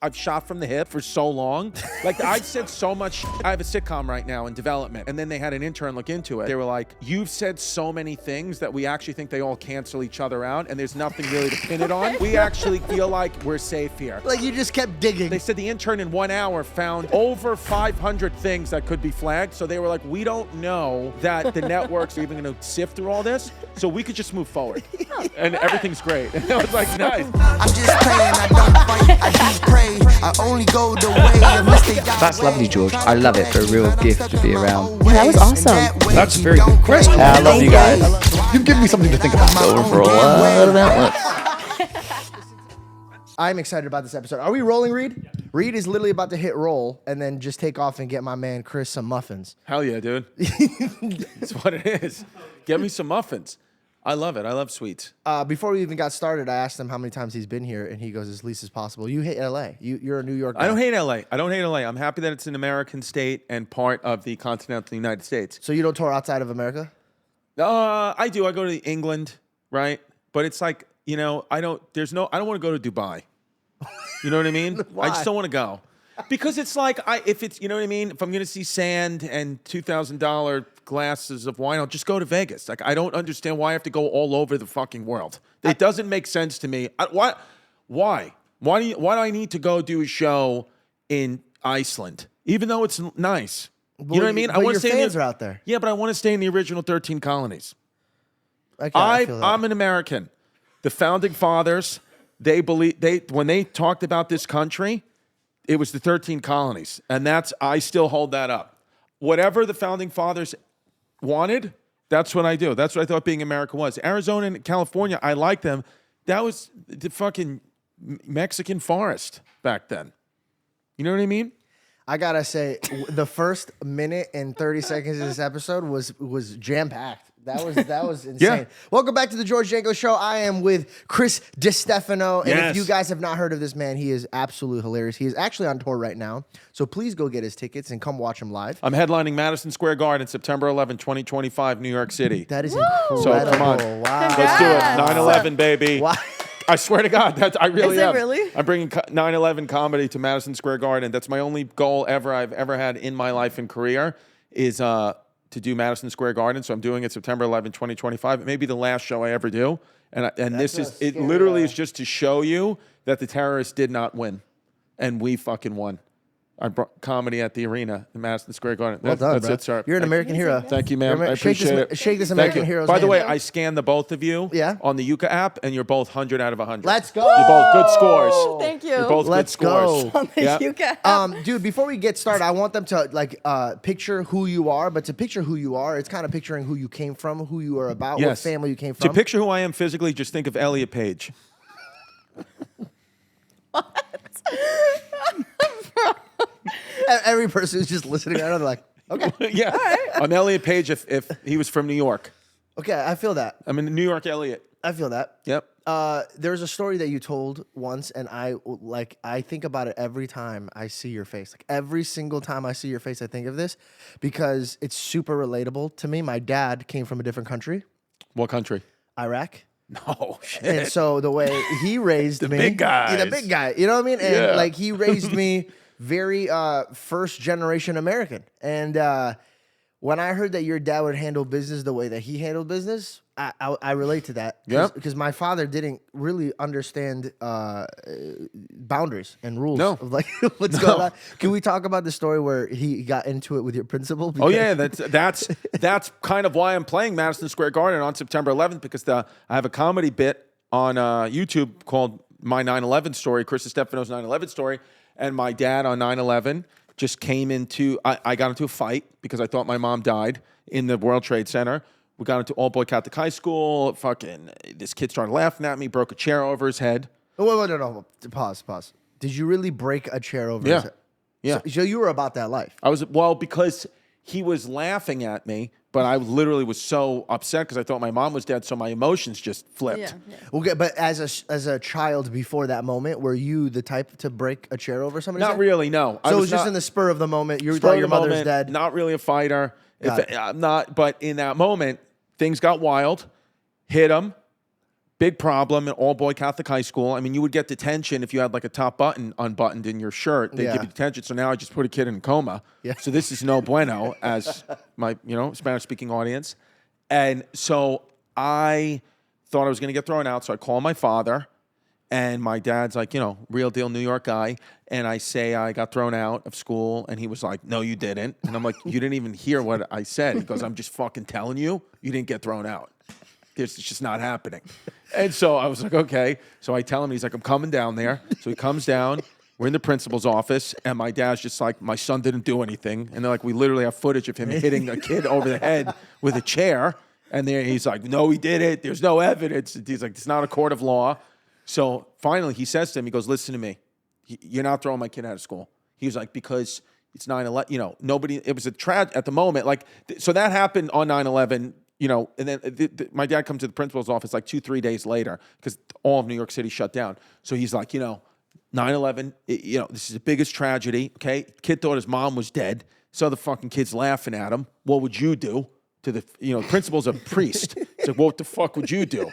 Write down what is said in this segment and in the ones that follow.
I've shot from the hip for so long. Like, I've said so much. I have a sitcom right now in development, and then they had an intern look into it. They were like, you've said so many things that we actually think they all cancel each other out, and there's nothing really to pin it on. We actually feel like we're safe here. Like, you just kept digging. They said the intern in 1 hour found over 500 things that could be flagged. So they were like, we don't know that the networks are even going to sift through all this, so we could just move forward. And everything's great. And I was like, nice. I'm just praying, I don't fight, I just pray. I only go the way of mistake. That's lovely, George. I love it. For a real gift to be around. Yeah, that was awesome. That's a very good question. I love you guys. You've given me something to think about. Over for a lot of outlets. I'm excited about this episode. Are we rolling, Reed? Yeah. Reed is literally about to hit roll and then just take off and get my man Chris some muffins. Hell yeah, dude. That's what it is. Get me some muffins. I love it. I love sweets. Before we even got started, I asked him how many times he's been here, and he goes, as least as possible. You hate L.A. You're a New York guy. I don't hate L.A. I don't hate L.A. I'm happy that it's an American state and part of the continental United States. So you don't tour outside of America? I do. I go to England, right? But it's like, you know, I don't want to go to Dubai. You know what I mean? Why? I just don't want to go. Because it's like, if it's, you know what I mean? If I'm going to see sand and $2,000 glasses of wine, I'll just go to Vegas. Like, I don't understand why I have to go all over the fucking world. It doesn't make sense to me. Why? Why do I need to go do a show in Iceland, even though it's nice? You know what I mean? But your fans are out there. Yeah, but I want to stay in the original 13 colonies. Okay, I feel that. I'm an American. The founding fathers, when they talked about this country, it was the 13 colonies, and I still hold that up. Whatever the founding fathers wanted, that's what I do. That's what I thought being America was. Arizona and California, I like them. That was the fucking Mexican forest back then. You know what I mean? I gotta say, the first minute and 30 seconds of this episode was jam-packed. That was insane. Yeah. Welcome back to the George Janko Show. I am with Chris Distefano. And if you guys have not heard of this man, he is absolutely hilarious. He is actually on tour right now. So please go get his tickets and come watch him live. I'm headlining Madison Square Garden September 11, 2025, New York City. That is incredible. So come on. Wow. Let's do it. 9/11, baby. Wow. I swear to God, I really Is it am. really? I'm bringing 9/11 comedy to Madison Square Garden. That's my only goal I've ever had in my life and career is to do Madison Square Garden. So I'm doing it September 11, 2025. It may be the last show I ever do. And this is, it literally is just to show you that the terrorists did not win. And we fucking won. I brought comedy at the arena in Madison Square Garden. Well done, That's bro. it, sir. You're an American hero. Thank you, man. I Shake appreciate it. Shake this Thank American you. hero's By the hand. way, I scanned the both of you Yeah? on the Yuka app, and you're both 100 out of 100. Let's go. You're both good scores. Thank you. You're both Let's good scores. go. On the Yeah. Yuka. Dude, before we get started, I want them to picture who you are, but to picture who you are, it's kind of picturing who you came from, who you are about, what Yes. family you came To from. picture who I am physically, just think of Elliot Page. Every person who's just listening right now, they're like, okay. Yeah. I'm Elliot Page if he was from New York. Okay, I feel that. I'm in New York Elliot. I feel that. Yep. There's a story that you told once, and I think about it every time I see your face. Like every single time I see your face, I think of this because it's super relatable to me. My dad came from a different country, What country? Iraq. Oh, shit. And so the way he raised me, big guys. Yeah, the big guy, you know what I mean? And Yeah. like he raised me very first generation American. And when I heard that your dad would handle business the way that he handled business, I relate to that. Yep. Because my father didn't really understand boundaries and rules No. of like what's going on. Can we talk about the story where he got into it with your principal? Oh yeah, that's kind of why I'm playing Madison Square Garden on September 11th because I have a comedy bit on YouTube called My 9/11 Story, Chris Distefano's 9/11 Story, and my dad on 9/11 just came into. I got into a fight because I thought my mom died in the World Trade Center. We got into all boy Catholic high school. Fucking this kid started laughing at me, broke a chair over his head. Oh, wait, no. Pause. Did you really break a chair over his head? Yeah. So you were about that life. Because he was laughing at me, but I literally was so upset because I thought my mom was dead, so my emotions just flipped. Yeah. Okay, but as a child before that moment, were you the type to break a chair over somebody's Not head? really, no. So it was just in the spur of the moment. You thought your mother's dead. Not really a fighter. Got it. I'm not, but in that moment, things got wild. Hit him, Big problem in all-boy Catholic high school. I mean, you would get detention if you had like a top button unbuttoned in your shirt. They'd give you detention. So now I just put a kid in a coma. Yeah. So this is no bueno as my, Spanish-speaking audience. And so I thought I was going to get thrown out. So I call my father, and my dad's like, real deal New York guy. And I say I got thrown out of school, and he was like, no, you didn't. And I'm like, you didn't even hear what I said. He goes, I'm just fucking telling you, you didn't get thrown out. It's just not happening. And so I was like, okay. So I tell him, he's like, I'm coming down there. So he comes down. We're in the principal's office, and my dad's just like, my son didn't do anything. And they're like, we literally have footage of him hitting a kid over the head with a chair. And there he's like, no, he did it. There's no evidence. He's like, it's not a court of law. So finally he says to him, he goes, listen to me. You're not throwing my kid out of school. He was like, because it's 9/11. Nobody, it was a tragedy at the moment. Like, so that happened on 9/11. And then my dad comes to the principal's office like 2-3 days later because all of New York City shut down. So he's like, 9/11, this is the biggest tragedy, okay? Kid thought his mom was dead. So the fucking kid's laughing at him. What would you do to the, principal's a priest. He's like, what the fuck would you do?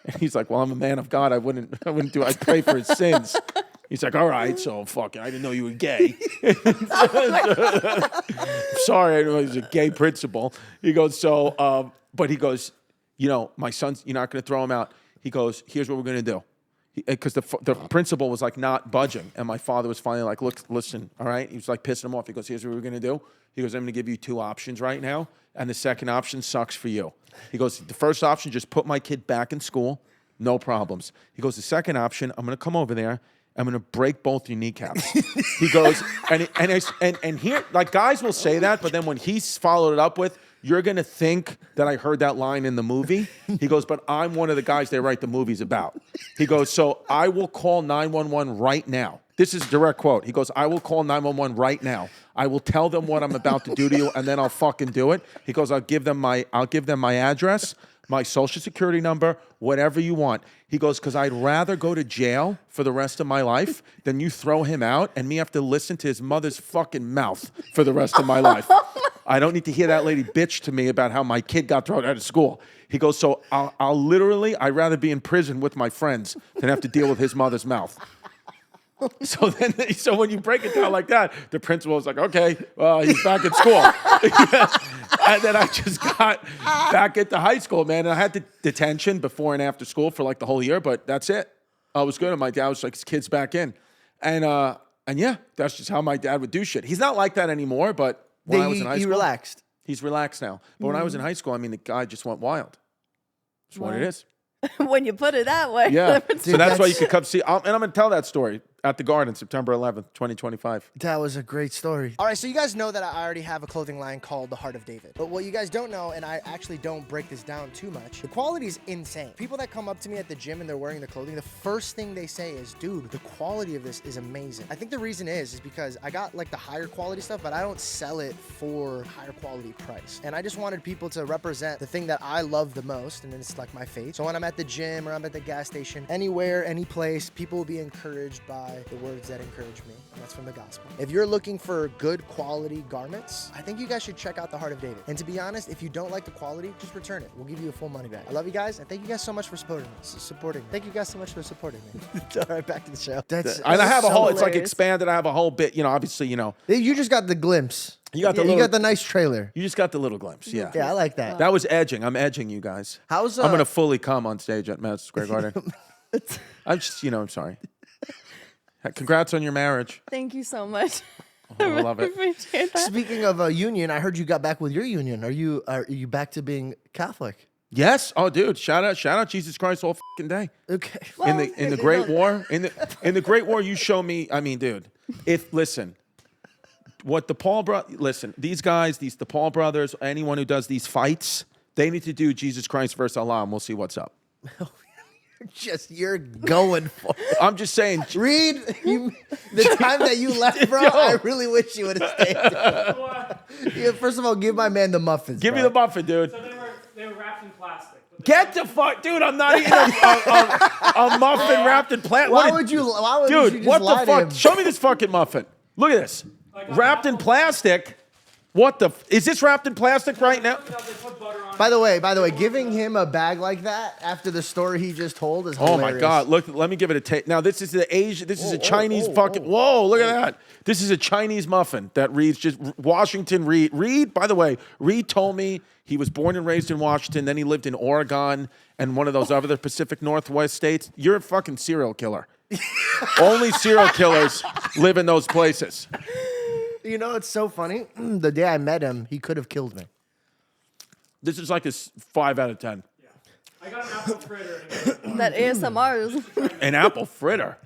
And he's like, well, I'm a man of God. I wouldn't do, I'd pray for his sins. He's like, all right, so fuck it. I didn't know you were gay. Sorry, I know he was a gay principal. He goes, but he goes, my son's, you're not going to throw him out. He goes, here's what we're going to do. Because the principal was like not budging. And my father was finally like, look, listen, all right? He was like pissing him off. He goes, here's what we're going to do. He goes, I'm going to give you 2 options right now. And the second option sucks for you. He goes, the first option, just put my kid back in school. No problems. He goes, the second option, I'm going to come over there. I'm going to break both your kneecaps. He goes, and here, like guys will say that, but then when he's followed it up with, you're going to think that I heard that line in the movie. He goes, but I'm one of the guys they write the movies about. He goes, so I will call 911 right now. This is a direct quote. He goes, I will call 911 right now. I will tell them what I'm about to do to you, and then I'll fucking do it. He goes, I'll give them my address, my social security number, whatever you want. He goes, because I'd rather go to jail for the rest of my life than you throw him out and me have to listen to his mother's fucking mouth for the rest of my life. I don't need to hear that lady bitch to me about how my kid got thrown out of school. He goes, so I'd rather be in prison with my friends than have to deal with his mother's mouth. So when you break it down like that, the principal was like, okay, well, he's back at school. And then I just got back into high school, man. And I had the detention before and after school for like the whole year, but that's it. I was good. And my dad was like, his kid's back in. And yeah, that's just how my dad would do shit. He's not like that anymore, but when I was in high school. He relaxed. He's relaxed now. But when I was in high school, I mean, the guy just went wild. That's what it is. When you put it that way. Yeah. So that's why you could come see. And I'm going to tell that story at the Garden, September 11th, 2025. That was a great story. All right, so you guys know that I already have a clothing line called The Heart of David. But what you guys don't know, and I actually don't break this down too much, the quality is insane. People that come up to me at the gym and they're wearing the clothing, the first thing they say is, dude, the quality of this is amazing. I think the reason is because I got like the higher quality stuff, but I don't sell it for higher quality price. And I just wanted people to represent the thing that I love the most, and then it's like my faith. So when I'm at the gym or I'm at the gas station, anywhere, any place, people will be encouraged by the words that encourage me, and that's from the gospel. If you're looking for good quality garments, I think you guys should check out The Heart of David. And to be honest, if you don't like the quality, just return it. We'll give you a full money back. I love you guys, and thank you guys so much for supporting me. Thank you guys so much for supporting me. All right, back to the show. And I have a whole, it's like expanded. I have a whole bit, obviously, You just got the glimpse. You got the nice trailer. You just got the little glimpse, yeah. Yeah, I like that. That was edging. I'm edging you guys. I'm going to fully come on stage at Madison Square Garden. I'm just, I'm sorry. Congrats on your marriage. Thank you so much. I love it. Appreciate that. Speaking of a union, I heard you got back with your union. Are you back to being Catholic? Yes. Oh, dude. Shout out Jesus Christ all fucking day. Okay. Well, in the Great War, in the Great War, you show me. I mean, dude. What the Paul listen. These guys, the Paul brothers, anyone who does these fights, they need to do Jesus Christ versus Allah, and we'll see what's up. You're going for it. I'm just saying. Reed, the time that you left, bro, I really wish you would have stayed. Yeah, first of all, give my man the muffins. Give me the muffin, dude. So they were wrapped in plastic. Get the fuck, dude! I'm not eating a muffin wrapped in plastic. Why would you just what lie the fuck? to him? Show me this fucking muffin. Look at this, wrapped in plastic. What the? Is this wrapped in plastic right now? They put butter on. By the way, giving him a bag like that after the story he just told is Oh hilarious. my God! Look, let me give it a taste. Now this is the Asian. This is a Chinese fucking. Whoa! Look at that. This is a Chinese muffin that reads just Washington Reed. Reed, by the way, Reed told me he was born and raised in Washington. Then he lived in Oregon and one of those other Pacific Northwest states. You're a fucking serial killer. Only serial killers live in those places. You know, it's so funny. The day I met him, he could have killed me. This is like a 5 out of 10. I got an apple fritter. That ASMR is. An apple fritter.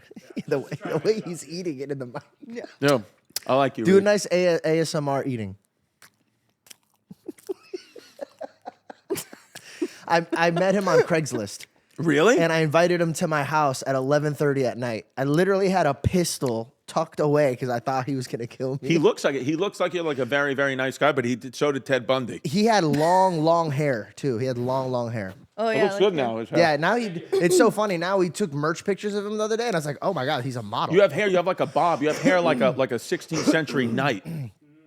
the way he's eating it in the mic. No, I like you. Do a Reed. nice ASMR eating. I met him on Craigslist. Really? And I invited him to my house at 11:30 at night. I literally had a pistol tucked away because I thought he was going to kill me. He looks like it. He looks like you're like a very, very nice guy, but so did Ted Bundy. He had long hair, too. He had long hair. Oh It yeah. looks good now. His hair. Yeah, now it's so funny. Now we took merch pictures of him the other day, and I was like, oh my God, he's a model. You have hair. You have like a bob. You have hair like a 16th century knight.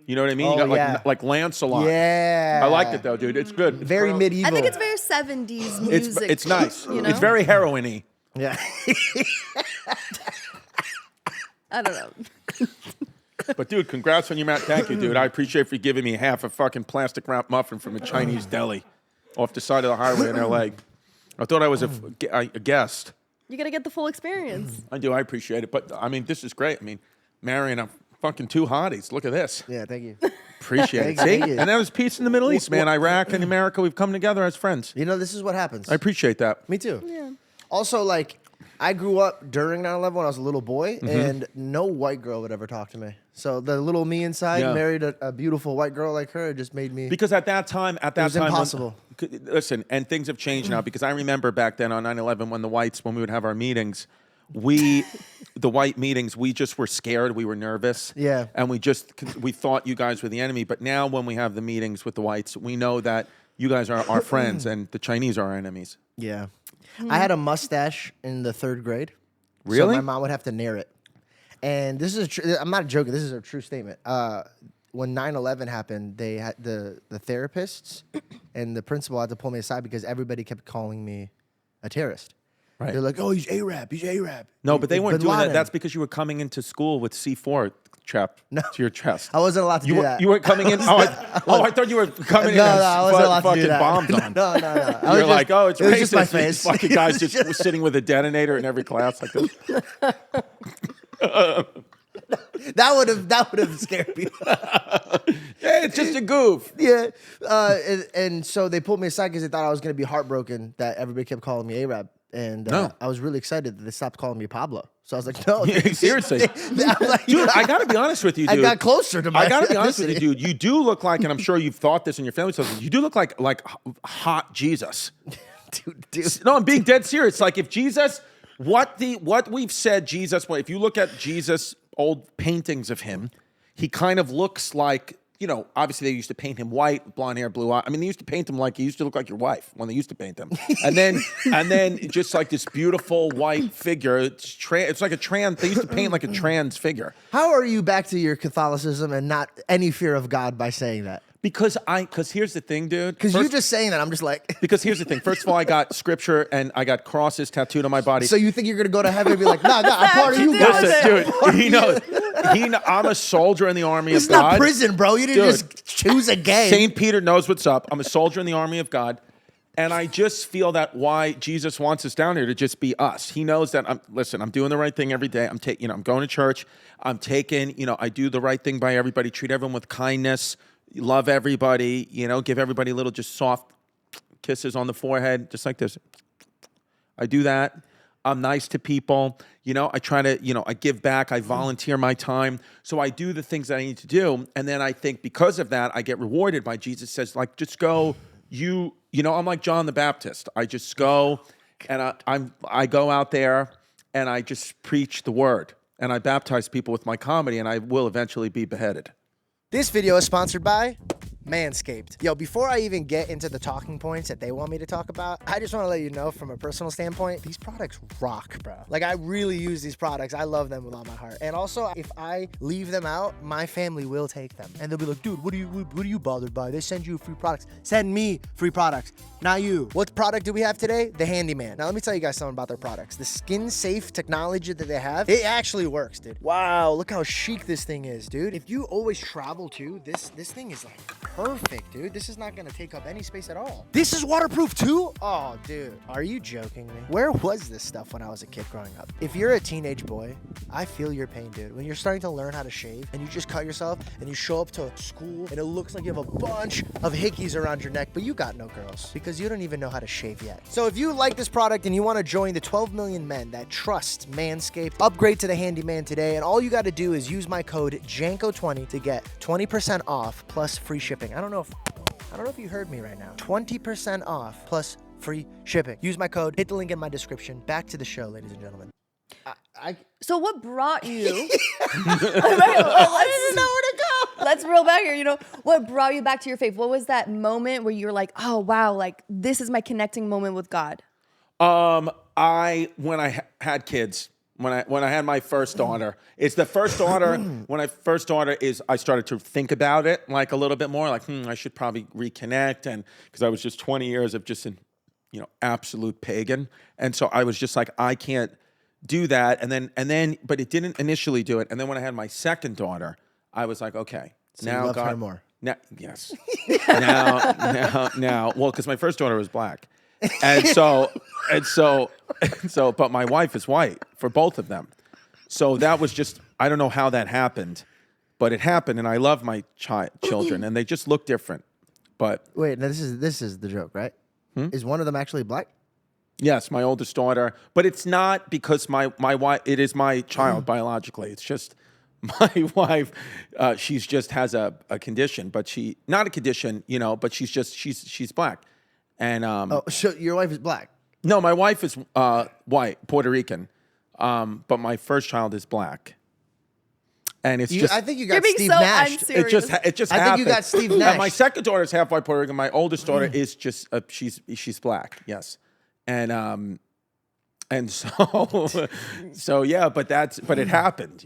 You know what I mean? You Oh, got yeah. like Lancelot. Yeah. I liked it though, dude. It's good. Very medieval. I think it's very 70s music. It's nice. You know? It's very heroin-y. Yeah. I don't know. But dude, congrats on your Matt. Thank you, dude. I appreciate for giving me half a fucking plastic wrap muffin from a Chinese deli off the side of the highway in LA. I thought I was a guest. You gotta get the full experience. I do. I appreciate it. But I mean, this is great. I mean, marrying a fucking two hotties. Look at this. Yeah, thank you. Appreciate it. Thank you, See? thank you. And that was peace in the Middle East, man. Iraq and America, we've come together as friends. You know, this is what happens. I appreciate that. Me too. Yeah. Also, like, I grew up during 9/11 when I was a little boy, Mm-hmm. and no white girl would ever talk to me. So the little me inside Yeah. married a beautiful white girl like her. It just made me. Because at that time, was impossible. Listen, and things have changed now. Because I remember back then on 9/11 when we would have our meetings, the white meetings, we just were scared. We were nervous. Yeah. And we thought you guys were the enemy. But now when we have the meetings with the whites, we know that you guys are our friends and the Chinese are our enemies. Yeah. I had a mustache in the 3rd grade. Really? So my mom would have to nair it. And this is I'm not joking. This is a true statement. When 9/11 happened, they had the therapists and the principal had to pull me aside because everybody kept calling me a terrorist. Right. They're like, "Oh, he's Arab. He's Arab." No, but they weren't Bin doing that. Laden. That's because you were coming into school with C4 trapped to your chest. I wasn't allowed to do that. You weren't coming in. I thought you were coming in. No, as I wasn't allowed to fucking do that. bombs on. No. I You're was like, oh, it's it was racist. just my These face. fucking guys just sitting with a detonator in every class like this. That would have scared me. Hey, it's just a goof. Yeah. And so they pulled me aside because they thought I was going to be heartbroken that everybody kept calling me Arab. And No. I was really excited that they stopped calling me Pablo. So I was like, no. Seriously. I'm like, Dude, I got to be honest with you, dude. I got closer to my I got to be honest with you, ethnicity. dude. You do look like, and I'm sure you've thought this in your family, so you do look like hot Jesus. Dude. No, I'm being dead serious. Like if Jesus, what we've said, Jesus. If you look at Jesus' old paintings of him, he kind of looks like. You know, obviously they used to paint him white, blonde hair, blue eyes. I mean, they used to paint him like he used to look like your wife when they used to paint him, and then just like this beautiful white figure. It's like a trans. They used to paint like a trans figure. How are you back to your Catholicism and not any fear of God by saying that? Because here's the thing, dude. Because you just saying that, I'm just like. Because here's the thing. First of all, I got scripture and I got crosses tattooed on my body. So you think you're gonna go to heaven and be like, no, I'm part of you guys. Listen, dude, he knows. I'm a soldier in the army It's of God. not prison, bro. You didn't Dude, just choose a game. St. Peter knows what's up. I'm a soldier in the army of God. And I just feel that why Jesus wants us down here to just be us. He knows that I'm doing the right thing every day. I'm going to church. I'm taking, I do the right thing by everybody, treat everyone with kindness, love everybody, give everybody a little just soft kisses on the forehead, just like this. I do that. I'm nice to people. I try to, I give back. I volunteer my time. So I do the things that I need to do. And then I think because of that, I get rewarded by Jesus says, like, just go, I'm like John the Baptist. I just go and I go out there and I just preach the word and I baptize people with my comedy and I will eventually be beheaded. This video is sponsored by Manscaped. Yo, before I even get into the talking points that they want me to talk about, I just want to let you know from a personal standpoint, these products rock, bro. Like, I really use these products. I love them with all my heart. And also, if I leave them out, my family will take them. And they'll be like, dude, what are you bothered by? They send you free products. Send me free products, not you. What product do we have today? The Handyman. Now, let me tell you guys something about their products. The skin-safe technology that they have, it actually works, dude. Wow, look how chic this thing is, dude. If you always travel too, this thing is like perfect, dude. This is not gonna take up any space at all. This is waterproof too? Oh, dude, are you joking me? Where was this stuff when I was a kid growing up? If you're a teenage boy, I feel your pain, dude. When you're starting to learn how to shave and you just cut yourself and you show up to school and it looks like you have a bunch of hickeys around your neck, but you got no girls because you don't even know how to shave yet. So if you like this product and you wanna join the 12 million men that trust Manscaped, upgrade to the Handyman today, and all you gotta do is use my code JANKO20 to get 20% off plus free shipping. I don't know if you heard me right now. 20% off plus free shipping. Use my code. Hit the link in my description. Back to the show, ladies and gentlemen. So what brought you? I didn't know where to go. Let's reel back here. You know, what brought you back to your faith? What was that moment where you were like, oh wow, like this is my connecting moment with God? When I had kids, when I had my first daughter, it's the first daughter. When I first daughter is, I started to think about it like a little bit more, like I should probably reconnect, and because I was just 20 years of just an, absolute pagan, and so I was just like, I can't do that, and then, but it didn't initially do it, and then when I had my second daughter, I was like, okay, So now you love God, her more. now, yes, now, well, because my first daughter was black. And so, but my wife is white for both of them. So that was just, I don't know how that happened, but it happened, and I love my children, and they just look different. But Wait, now this is the joke, right? Is one of them actually black? yes, my oldest daughter, but it's not because my wife, it is my child biologically. It's just my wife, she's just has a condition, but not a condition, but she's black. And So your wife is black? no, my wife is white, Puerto Rican, but my first child is black. And it's I think you got You're being Steve so Nash. unserious. it just I happened. think you got Steve And Nash. my second daughter is half white Puerto Rican. My oldest daughter is just she's black. Yes, and so yeah, but it happened.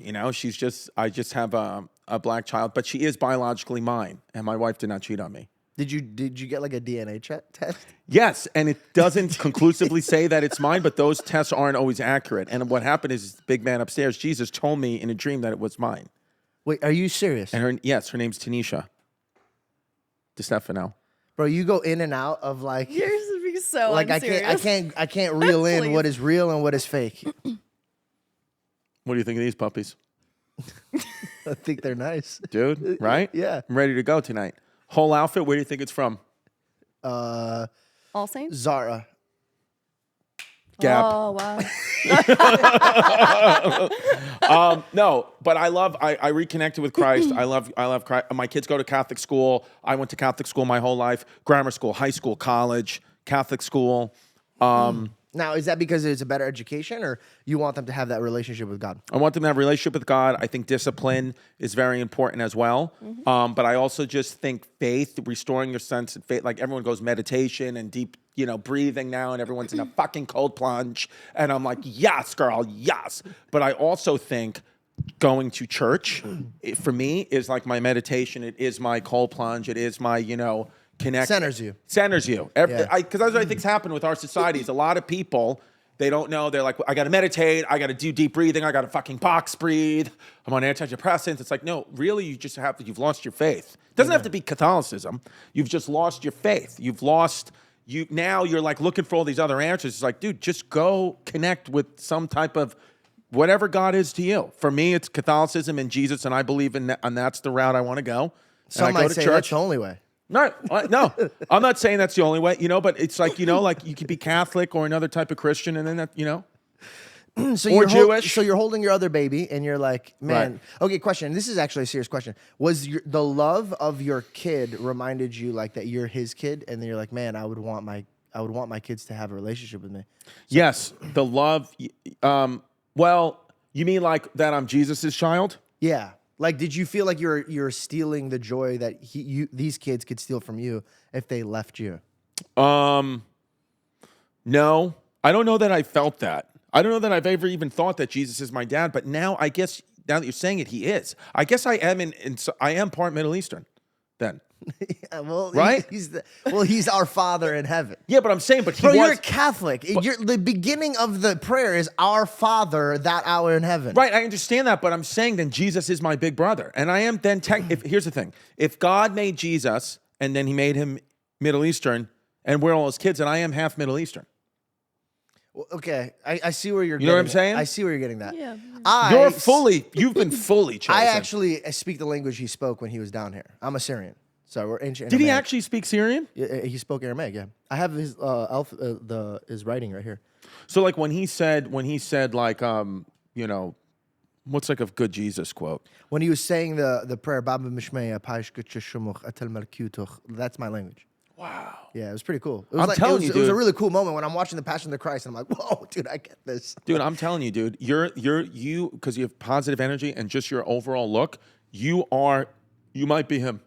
I just have a black child, but she is biologically mine, and my wife did not cheat on me. Did you get like a DNA test? Yes, and it doesn't conclusively say that it's mine, but those tests aren't always accurate. And what happened is the big man upstairs, Jesus, told me in a dream that it was mine. Wait, are you serious? And her name's Tanisha Distefano. Bro, you go in and out of like You're just being so like unserious. I can't reel in Please. what is real and what is fake. What do you think of these puppies? I think they're nice. Dude, right? Yeah. I'm ready to go tonight. Whole outfit, where do you think it's from? All Saints? Zara. Gap. Oh wow. No, but I reconnected with Christ. I love Christ. My kids go to Catholic school. I went to Catholic school my whole life. Grammar school, high school, college, Catholic school. Now, is that because it's a better education, or you want them to have that relationship with God? I want them to have a relationship with God. I think discipline is very important as well. But I also just think faith, restoring your sense of faith. Like everyone goes meditation and deep, breathing now, and everyone's in a fucking cold plunge. And I'm like, yes, girl, yes. But I also think going to church, for me, is like my meditation. It is my cold plunge. It is my, connect. Centers you. Because that's what I think's happened with our societies. A lot of people, they don't know. They're like, I got to meditate. I got to do deep breathing. I got to fucking box breathe. I'm on antidepressants. It's like, no, really, you've lost your faith. It doesn't have to be Catholicism. You've just lost your faith. Now you're like looking for all these other answers. It's like, dude, just go connect with some type of whatever God is to you. For me, it's Catholicism and Jesus, and I believe in that, and that's the route I want to go. Some might say that's the only way. No, I'm not saying that's the only way, but it's like, like you could be Catholic or another type of Christian, and then that, So or you're Jewish. So you're holding your other baby, and you're like, man. Right. Okay, question. This is actually a serious question. Was the love of your kid reminded you like that you're his kid, and then you're like, man, I would want my kids to have a relationship with me. Yes, the love. Well, you mean like that I'm Jesus's child? Yeah. Like, did you feel like you're stealing the joy that these kids could steal from you if they left you? No, I don't know that I felt that. I don't know that I've ever even thought that Jesus is my dad. But now, I guess, now that you're saying it, he is. I guess I am I am part Middle Eastern. Then. Yeah, well, right? He's our Father in heaven. Yeah, but I'm saying, but he Bro, was. you're Catholic. The beginning of the prayer is our Father that hour in heaven. Right, I understand that, but I'm saying then Jesus is my big brother. And I am then, here's the thing. If God made Jesus and then he made him Middle Eastern and we're all his kids, and I am half Middle Eastern. Well, okay, I see where you're getting. You know what I'm saying? I see where you're getting that. Yeah. You've been fully chosen. I actually speak the language he spoke when he was down here. I'm a Syrian. So we're ancient. Did he Aramaic. actually speak Syrian? Yeah, he spoke Aramaic. Yeah, I have his his writing right here. So like when he said like you know, what's like a good Jesus quote? When he was saying the prayer, Baba Mishmeya Paish Gutshumuch Atel Malkutuch. That's my language. Wow. Yeah, it was pretty cool. It was I'm telling you, it was a dude. really cool moment when I'm watching the Passion of the Christ and I'm like, whoa, dude, I get this. Dude, I'm telling you, dude, you because you have positive energy and just your overall look, you might be him.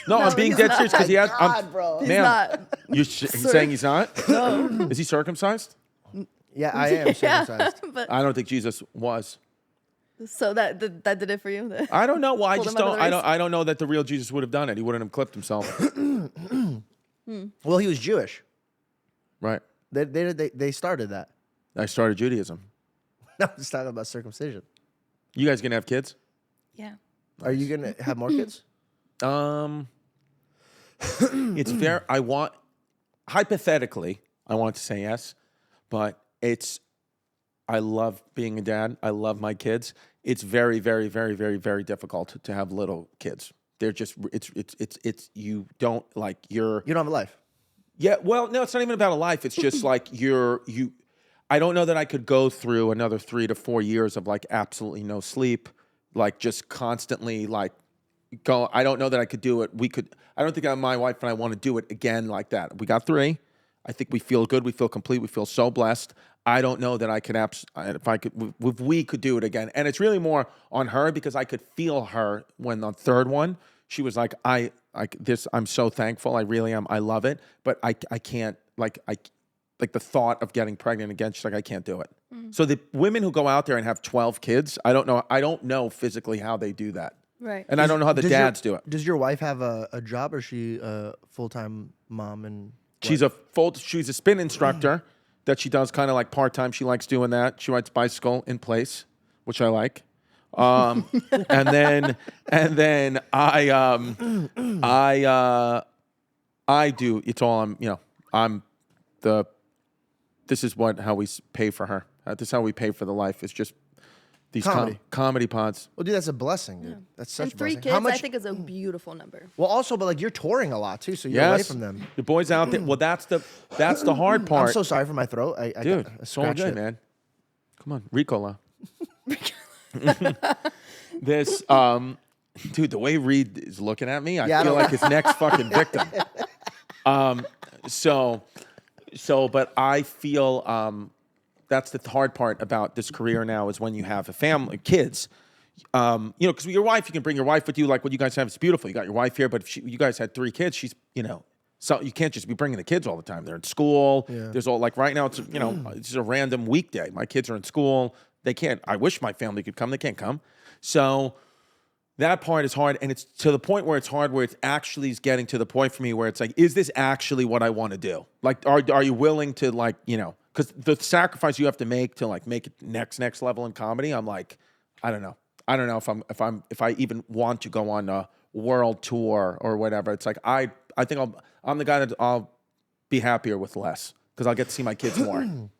No, I'm being he's dead not. serious because he has. God, bro. He's Man, not. you're saying he's not? No. Is he circumcised? Yeah, I am circumcised. But I don't think Jesus was. so that did it for you. I don't know. Well, I Pulled just him out of don't. the race? I don't know that the real Jesus would have done it. He wouldn't have clipped himself. Well, he was Jewish. Right. They started that. I started Judaism. I'm just talking about circumcision. You guys gonna have kids? Yeah. Are you gonna have more kids? It's fair. Hypothetically, I want to say yes, but I love being a dad. I love my kids. It's very, very, very, very, very difficult to have little kids. They're just, you don't like You don't have a life. Yeah, well, no, it's not even about a life. It's just like I don't know that I could go through another 3 to 4 years of like absolutely no sleep, like just constantly like I don't know that I could do it. I don't think my wife and I want to do it again like that. We got 3. I think we feel good. We feel complete. We feel so blessed. I don't know that I could if we could do it again. And it's really more on her because I could feel her when the third one, she was like, I'm so thankful. I really am. I love it. But I can't, like the thought of getting pregnant again, she's like, I can't do it. So the women who go out there and have 12 kids, I don't know physically how they do that. Right. And I don't know how the dads do it. Does your wife have a job, or is she a full-time mom? And She's a spin instructor that she does kind of like part-time. She likes doing that. She rides bicycle in place, which I like. And then I do. It's all this is how we pay for her. This is how we pay for the life. It's just these comedy pods. Well, dude, that's a blessing, dude. That's such And a 3 blessing. kids, How much? I think, is a beautiful number. Well, also, but like you're touring a lot too, so you're away from them. The boys out there. Well, that's the hard part. I'm so sorry for my throat. Dude, I it's all scratched good, it. man. Come on, Ricola. This, dude, the way Reed is looking at me, I feel like his next fucking victim. But I feel that's the hard part about this career now is when you have a family, kids. Because with your wife, you can bring your wife with you. Like what you guys have is beautiful. You got your wife here, but if you guys had 3 kids, she's, so you can't just be bringing the kids all the time. They're in school. Yeah. There's all like right now. It's it's a random weekday. My kids are in school. They can't. I wish my family could come. They can't come. So that part is hard, and it's to the point where it's hard. Where it's actually getting to the point for me where it's like, is this actually what I want to do? Like, are you willing to Because the sacrifice you have to make to like make it next level in comedy, I'm like, I don't know. I don't know if I even want to go on a world tour or whatever. It's like I think I'm the guy that I'll be happier with less because I'll get to see my kids more.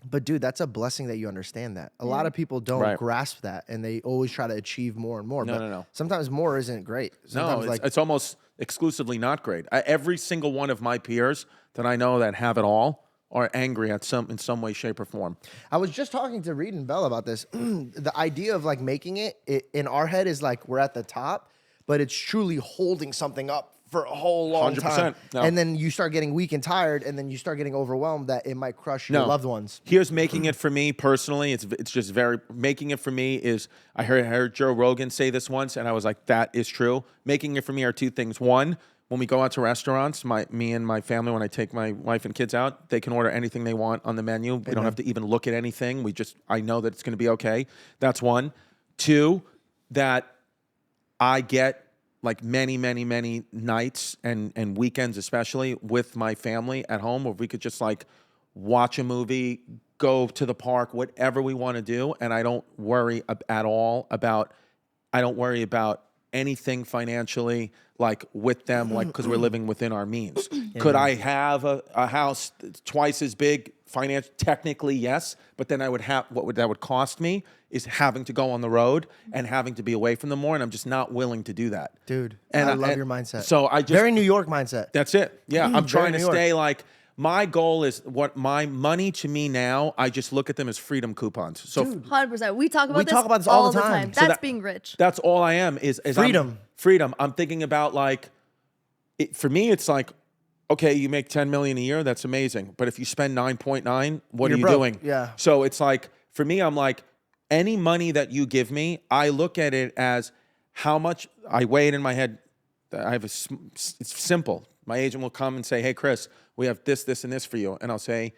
But dude, that's a blessing that you understand that. A lot of people don't grasp that, and they always try to achieve more and more. No. Sometimes more isn't great. Sometimes it's almost exclusively not great. Every single one of my peers that I know that have it all are angry in some way, shape, or form. I was just talking to Reed and Bell about this. The idea of like making it in our head is like we're at the top, but it's truly holding something up for a whole long 100%. time. No. And then you start getting weak and tired, and then you start getting overwhelmed that it might crush your loved ones. Here's making it for me personally. It's just very making it for me is I heard Joe Rogan say this once, and I was like, that is true. Making it for me are two things. One, when we go out to restaurants, me and my family, when I take my wife and kids out, they can order anything they want on the menu. We don't have to even look at anything. I know that it's going to be okay. That's one. Two, that I get like many nights and weekends, especially with my family at home, where we could just like watch a movie, go to the park, whatever we want to do. And I don't worry at all about, anything financially, like with them, like, because we're living within our means. Could I have a house twice as big? Technically, yes, but then I would have that would cost me is having to go on the road and having to be away from them more, and I'm just not willing to do that, Dude. And I love your mindset. So I just very New York mindset. That's it. Yeah, I'm trying to New York. stay like. My goal is what my money to me now. I just look at them as freedom coupons. So 100%. We talk about this all the time. That's being rich. that's all I am is Freedom. Freedom. I'm thinking about like, for me, it's like, okay, you make 10 million a year. That's amazing. But if you spend 9.9, what You're are you broke. doing? Yeah. So it's like, for me, I'm like, any money that you give me, I look at it as how much I weigh it in my head. It's simple. My agent will come and say, hey, Chris, we have this, and this for you. And I'll say,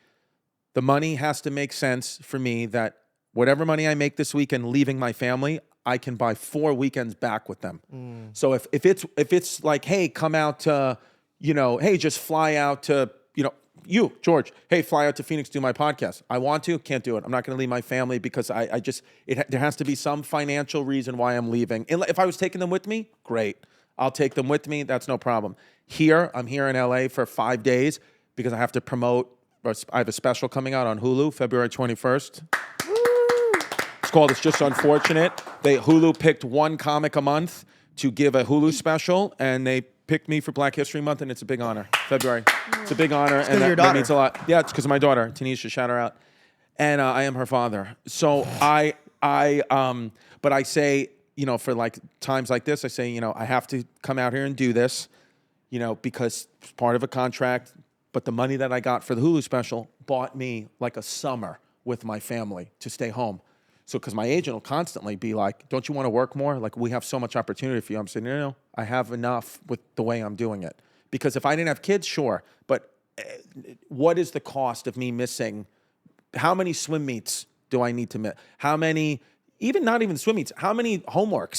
the money has to make sense for me that whatever money I make this weekend leaving my family, I can buy 4 weekends back with them. So if it's like, hey, come out to, hey, just fly out to, you, George, hey, fly out to Phoenix, do my podcast. I want to, can't do it. I'm not going to leave my family because there has to be some financial reason why I'm leaving. If I was taking them with me, great. I'll take them with me. That's no problem. I'm here in LA for 5 days because I have to promote. I have a special coming out on Hulu, February 21st. It's called It's Just Unfortunate. Hulu picked one comic a month to give a Hulu special, and they picked me for Black History Month, and it's a big honor. February. It's a big honor, and that means a lot. Yeah, it's because of my daughter, Tanisha, shout her out. And I am her father. So but I say, for like times like this, I say, I have to come out here and do this, because it's part of a contract. But the money that I got for the Hulu special bought me like a summer with my family to stay home. So, because my agent will constantly be like, don't you want to work more? Like, we have so much opportunity for you. I'm saying, no, I have enough with the way I'm doing it. Because if I didn't have kids, sure. But what is the cost of me missing? How many swim meets do I need to miss? How many, not even swim meets, how many homework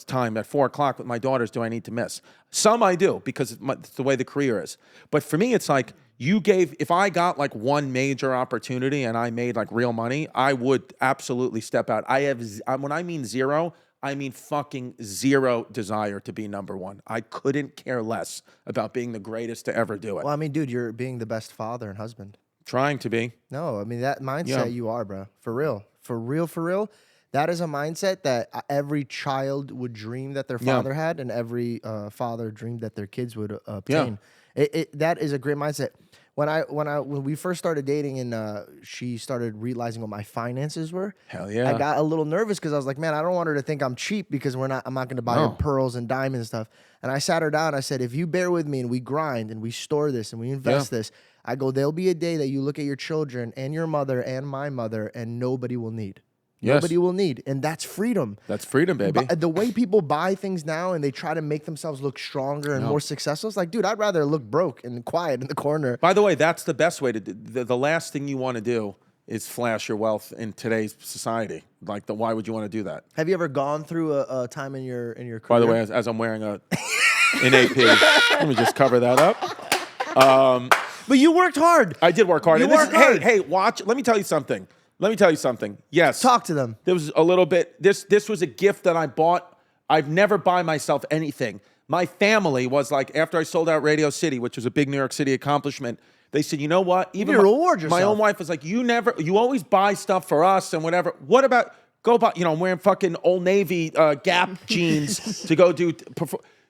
time at 4 o'clock with my daughters do I need to miss? Some I do because it's the way the career is. But for me, it's like if I got like one major opportunity and I made like real money, I would absolutely step out. When I mean zero, I mean fucking zero desire to be number one. I couldn't care less about being the greatest to ever do it. Well, I mean, dude, you're being the best father and husband. Trying to be. No, I mean, that mindset you are, bro. For real. For real. That is a mindset that every child would dream that their father had, and every father dreamed that their kids would obtain. That is a great mindset. When we first started dating and she started realizing what my finances were, hell yeah, I got a little nervous because I was like, man, I don't want her to think I'm cheap because I'm not going to buy her pearls and diamonds and stuff. And I sat her down and I said, if you bear with me and we grind and we store this and we invest this, I go, there'll be a day that you look at your children and your mother and my mother and nobody will need. Yes. Nobody will need. And that's freedom. That's freedom, baby. The way people buy things now and they try to make themselves look stronger and more successful, it's like, dude, I'd rather look broke and quiet in the corner. By the way, that's the best way to do. The last thing you want to do is flash your wealth in today's society. Like, why would you want to do that? Have you ever gone through a time in your career? By the way, as I'm wearing an AP, let me just cover that up. But you worked hard. I did work hard. You worked hard. Hey, watch. Let me tell you something. Yes. Talk to them. There was a little bit. This was a gift that I bought. I've never buy myself anything. My family was like, after I sold out Radio City, which was a big New York City accomplishment, they said, you know what? Even reward yourself. My own wife was like, you always buy stuff for us and whatever. What about, go buy, I'm wearing fucking Old Navy Gap jeans to go do.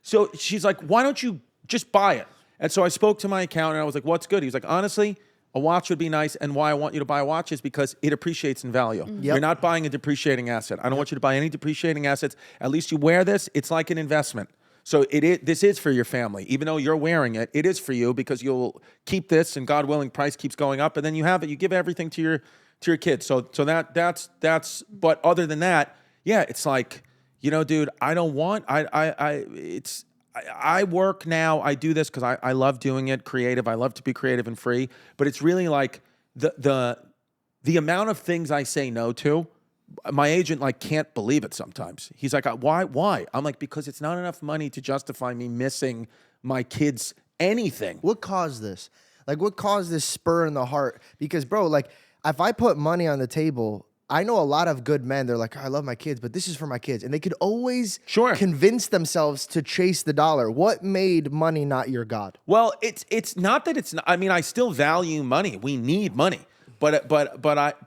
So she's like, why don't you just buy it? And so I spoke to my accountant and I was like, what's good? He was like, honestly, a watch would be nice, and why I want you to buy a watch is because it appreciates in value. Yep. You're not buying a depreciating asset. I don't want you to buy any depreciating assets. At least you wear this. It's like an investment. So this is for your family. Even though you're wearing it, it is for you because you'll keep this, and God willing, price keeps going up, and then you have it. You give everything to your kids. So that's. But other than that, yeah, it's like, dude, I don't want. I work now. I do this because I love doing it. Creative. I love to be creative and free. But it's really like the amount of things I say no to. My agent can't believe it sometimes. He's like, why? I'm like, because it's not enough money to justify me missing my kids anything. What caused this? What caused this spur in the heart? Because, bro, if I put money on the table, I know a lot of good men. They're like, I love my kids, but this is for my kids. And they could always convince themselves to chase the dollar. What made money not your God? Well, it's not that it's not. I mean, I still value money. We need money. But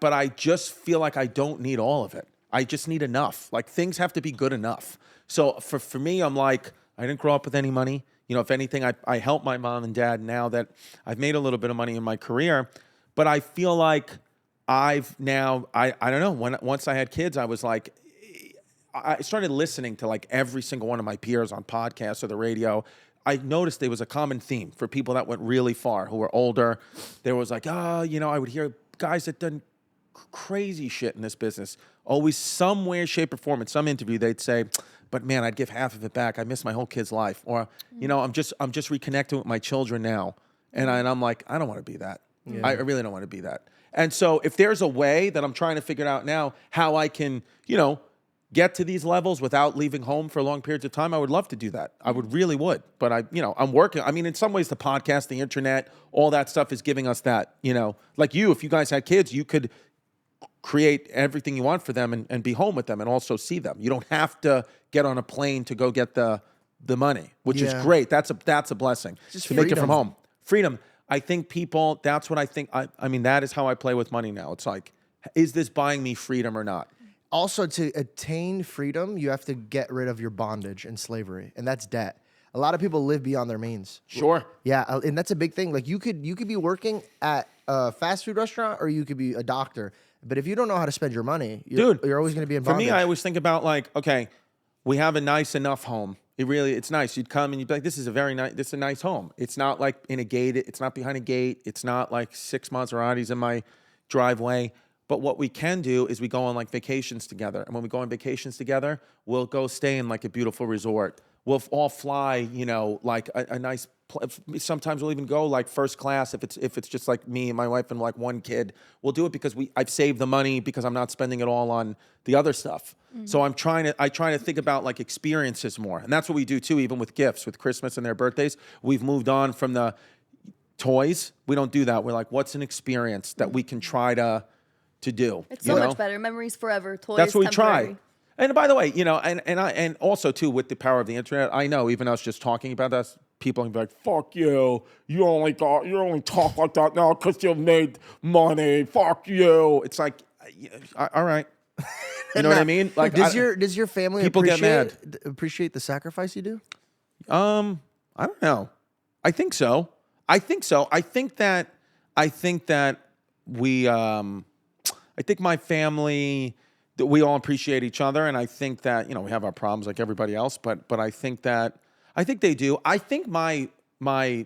I just feel like I don't need all of it. I just need enough. Things have to be good enough. So for me, I'm like, I didn't grow up with any money. If anything, I help my mom and dad now that I've made a little bit of money in my career. But I feel like I don't know. Once I had kids, I was like, I started listening to every single one of my peers on podcasts or the radio. I noticed there was a common theme for people that went really far, who were older. There was I would hear guys that done crazy shit in this business. Always some way, shape, or form in some interview, they'd say, but man, I'd give half of it back. I miss my whole kid's life. Or, I'm just reconnecting with my children now. And I'm like, I don't want to be that. Yeah. I really don't want to be that. And so if there's a way that I'm trying to figure out now how I can, get to these levels without leaving home for long periods of time, I would love to do that. I really would. But I'm working. I mean, in some ways, the podcast, the internet, all that stuff is giving us that, Like if you guys had kids, you could create everything you want for them and be home with them and also see them. You don't have to get on a plane to go get the money, which is great. That's a blessing. Just to make it from home. Freedom. I think people, that's what I think. I mean, that is how I play with money now. It's like, is this buying me freedom or not? Also, to attain freedom, you have to get rid of your bondage and slavery, and that's debt. A lot of people live beyond their means. Sure. Yeah, and that's a big thing. You could be working at a fast food restaurant, or you could be a doctor. But if you don't know how to spend your money, you're always going to be in bondage. For me, I always think about okay, we have a nice enough home. It's nice. You'd come and you'd be like, this is a nice home. It's not in a gate. It's not behind a gate. It's not 6 Maseratis in my driveway. But what we can do is we go on vacations together. And when we go on vacations together, we'll go stay in a beautiful resort. We'll all fly, a nice, sometimes we'll even go first class if it's just me and my wife and one kid. We'll do it because I've saved the money because I'm not spending it all on the other stuff. Mm-hmm. So I try to think about experiences more. And that's what we do too, even with gifts, with Christmas and their birthdays. We've moved on from the toys. We don't do that. We're like, what's an experience that we can try to do? It's so much better. Memories forever. Toys. That's what we temporary. try. And by the way, and also too with the power of the internet, I know even us just talking about this, people can be like, "Fuck you! You only talk like that now because you made money. Fuck you!" It's like, all right, you know what I mean? Does your family people get mad? Appreciate the sacrifice you do? I don't know. I think so. I think that we. I think my family, that we all appreciate each other, and I think that we have our problems like everybody else, but I think they do. I think my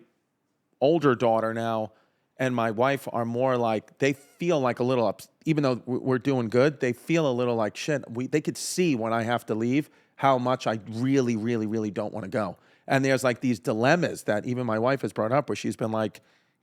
older daughter now and my wife are more they feel a little even though we're doing good, they feel a little shit. They could see when I have to leave how much I really, really, really don't want to go. And there's these dilemmas that even my wife has brought up where she's been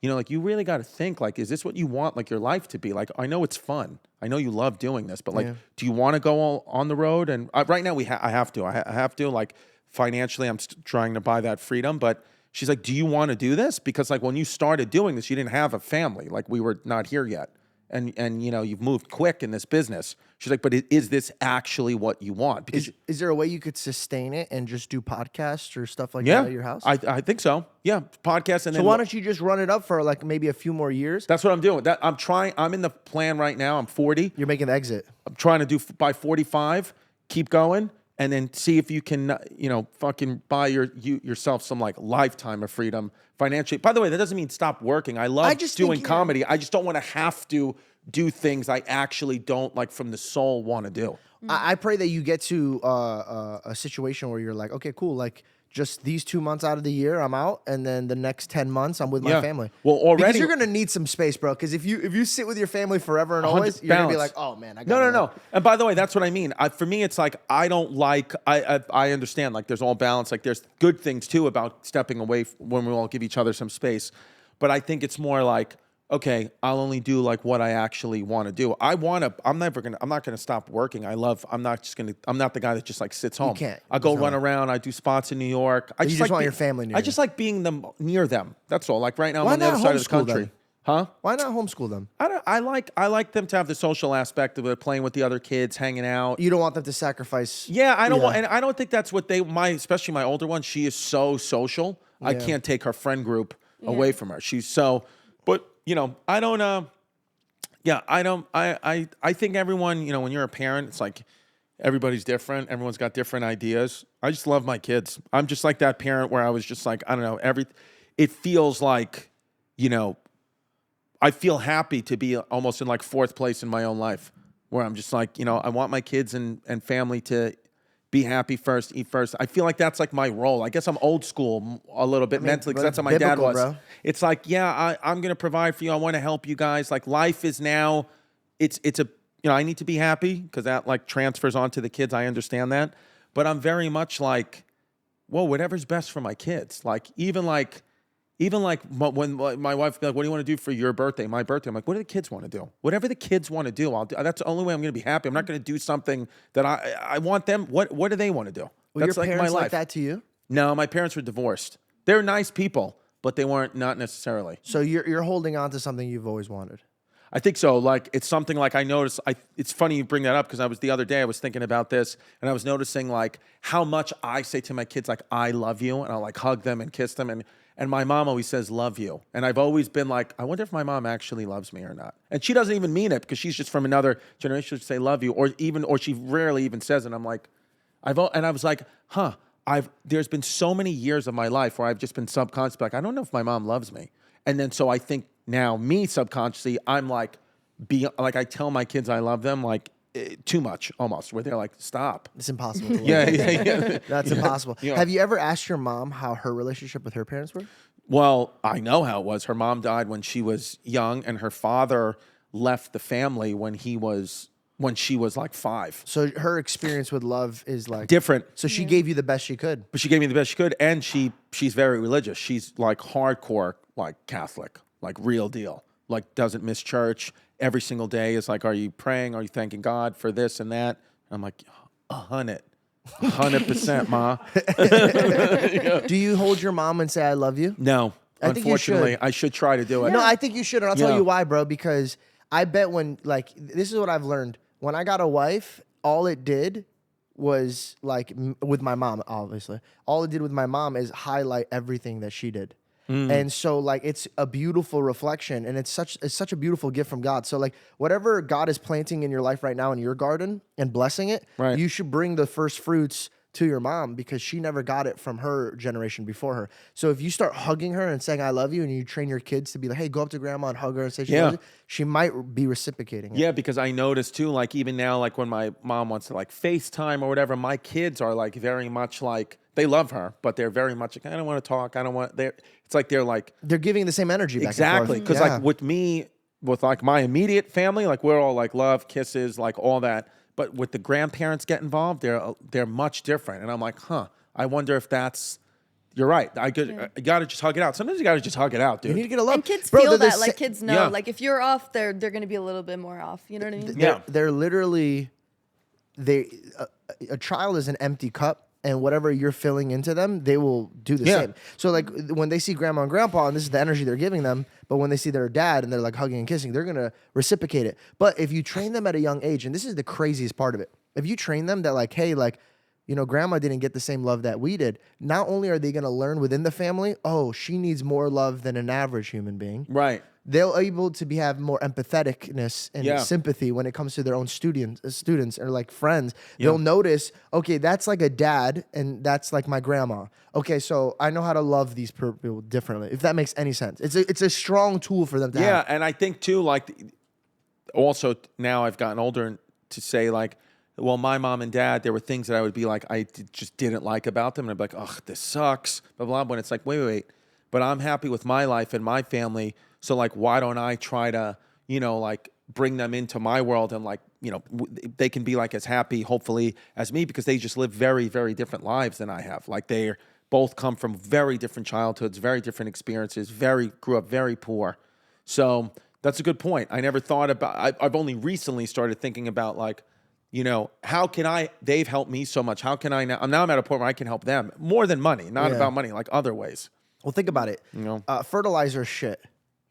you really got to think, is this what you want, your life to be? I know it's fun. I know you love doing this, but do you want to go all on the road? And right now I have to. I have to, financially, I'm trying to buy that freedom. But she's like, do you want to do this? Because when you started doing this, you didn't have a family. We were not here yet. And you've moved quick in this business. She's like, but is this actually what you want? Because is there a way you could sustain it and just do podcasts or stuff like that at your house? I think so. Yeah, podcasts. And so why don't you just run it up for maybe a few more years? That's what I'm doing. I'm trying. I'm in the plan right now. I'm 40. You're making the exit. I'm trying to do by 45. Keep going. And then see if you can, fucking buy yourself some lifetime of freedom financially. By the way, that doesn't mean stop working. I love doing comedy. I just don't want to have to do things I actually don't from the soul want to do. I pray that you get to a situation where you're okay, cool. just these 2 months out of the year, I'm out, and then the next 10 months, I'm with my family. Well, already because you're gonna need some space, bro. Because if you sit with your family forever and always, you're gonna be like, oh man, I got no. And by the way, that's what I mean. For me, it's like I don't like. I understand. Like there's all balance. Like there's good things too about stepping away when we all give each other some space. But I think it's more like, okay, I'll only do like what I actually want to do. I'm not gonna stop working. I'm not the guy that just like sits home. You can't. I go run around. I do spots in New York. I You just want your family near I you. just like being near them. That's all. Like right now, Why I'm on the not other side of the homeschool country. them? Huh? Why not homeschool them? I like them to have the social aspect of it, playing with the other kids, hanging out. You don't want them to sacrifice. Yeah, I don't want, and I don't think that's what especially my older one. She is so social. I can't take her friend group away from her. She's so, but I don't. I think everyone, when you're a parent, it's like everybody's different. Everyone's got different ideas. I just love my kids. I'm just like that parent where I was just like, I don't know, it feels like, I feel happy to be almost in like fourth place in my own life where I'm just like, I want my kids and family to be happy first, eat first. I feel like that's like my role. I guess I'm old school a little bit mentally because that's how my dad was. Bro. It's like, I'm going to provide for you. I want to help you guys. Like life is now, I need to be happy because that like transfers onto the kids. I understand that. But I'm very much like, well, whatever's best for my kids. Like even when my wife be like, what do you want to do for your birthday, my birthday? I'm like, what do the kids want to do? Whatever the kids want to do, I'll do. That's the only way I'm going to be happy. I'm not going to do something that I want them. What do they want to do? Were That's your like parents my life. like that to you? No, my parents were divorced. They're nice people, but they weren't not necessarily. So you're holding on to something you've always wanted. I think so. Like it's something like I noticed. It's funny you bring that up because the other day I was thinking about this and I was noticing like how much I say to my kids like I love you and I'll like hug them and kiss them and my mom always says love you and I've always been like I wonder if my mom actually loves me or not, and she doesn't even mean it because she's just from another generation to say love you or she rarely even says it. And I'm like I was like there's been so many years of my life where I've just been subconscious like I don't know if my mom loves me, and then so I think. Now, me subconsciously, I'm like, I tell my kids I love them like too much almost, where they're like, stop. It's impossible to love. Yeah. That's impossible. Have you ever asked your mom how her relationship with her parents were? Well, I know how it was. Her mom died when she was young, and her father left the family when she was like 5. So her experience with love is like different. So she gave you the best she could. But she gave me the best she could, and she's very religious. She's like hardcore, like Catholic. Like real deal, like doesn't miss church every single day. Is like, are you praying? Are you thanking God for this and that? And I'm like, 100%, ma. Do you hold your mom and say I love you? No, I think you unfortunately, should. I should try to do it. No, I think you should, and I'll tell you why, bro. Because I bet when this is what I've learned. When I got a wife, all it did was like with my mom, obviously. All it did with my mom is highlight everything that she did. And so like it's a beautiful reflection and it's such a beautiful gift from God. So like whatever God is planting in your life right now in your garden and blessing it, you should bring the first fruits to your mom because she never got it from her generation before her. So if you start hugging her and saying I love you and you train your kids to be like, hey, go up to grandma and hug her and say she loves you, she might be reciprocating it. Yeah, because I noticed too, like even now, like when my mom wants to like FaceTime or whatever, my kids are like very much like they love her, but they're very much like I don't want to talk. I don't want. It's like they're giving the same energy back exactly because like with me, with like my immediate family, like we're all like love, kisses, like all that. But with the grandparents get involved, they're much different, and I'm like, I wonder if that's. You're right. You gotta just hug it out. Sometimes you gotta just hug it out, dude. You need to get a love. And kids feel that, like kids know, like if you're off, they're gonna be a little bit more off. You know what I mean? They're literally a child is an empty cup. And whatever you're filling into them, they will do the same. So like when they see grandma and grandpa, and this is the energy they're giving them, but when they see their dad and they're like hugging and kissing, they're gonna reciprocate it. But if you train them at a young age, and this is the craziest part of it, if you train them that like, hey, like, grandma didn't get the same love that we did, not only are they gonna learn within the family, oh, she needs more love than an average human being. Right. They'll able to have more empatheticness and sympathy when it comes to their own students or like friends. They'll notice, okay, that's like a dad and that's like my grandma. Okay, so I know how to love these people differently. If that makes any sense, it's a strong tool for them to have. Yeah, and I think too, like also now I've gotten older to say like well, my mom and dad, there were things that I would be like, just didn't like about them. And I'd be like, ugh, this sucks, blah, blah, blah. When it's like, wait. But I'm happy with my life and my family. So like, why don't I try to, like bring them into my world and like, they can be like as happy, hopefully, as me, because they just live very, very different lives than I have. Like they both come from very different childhoods, very different experiences, grew up very poor. So that's a good point. I never thought about, I've only recently started thinking about like, how can they've helped me so much. How can I now? I'm at a point where I can help them more than money, not about money, like other ways. Well, think about it. Fertilizer is shit.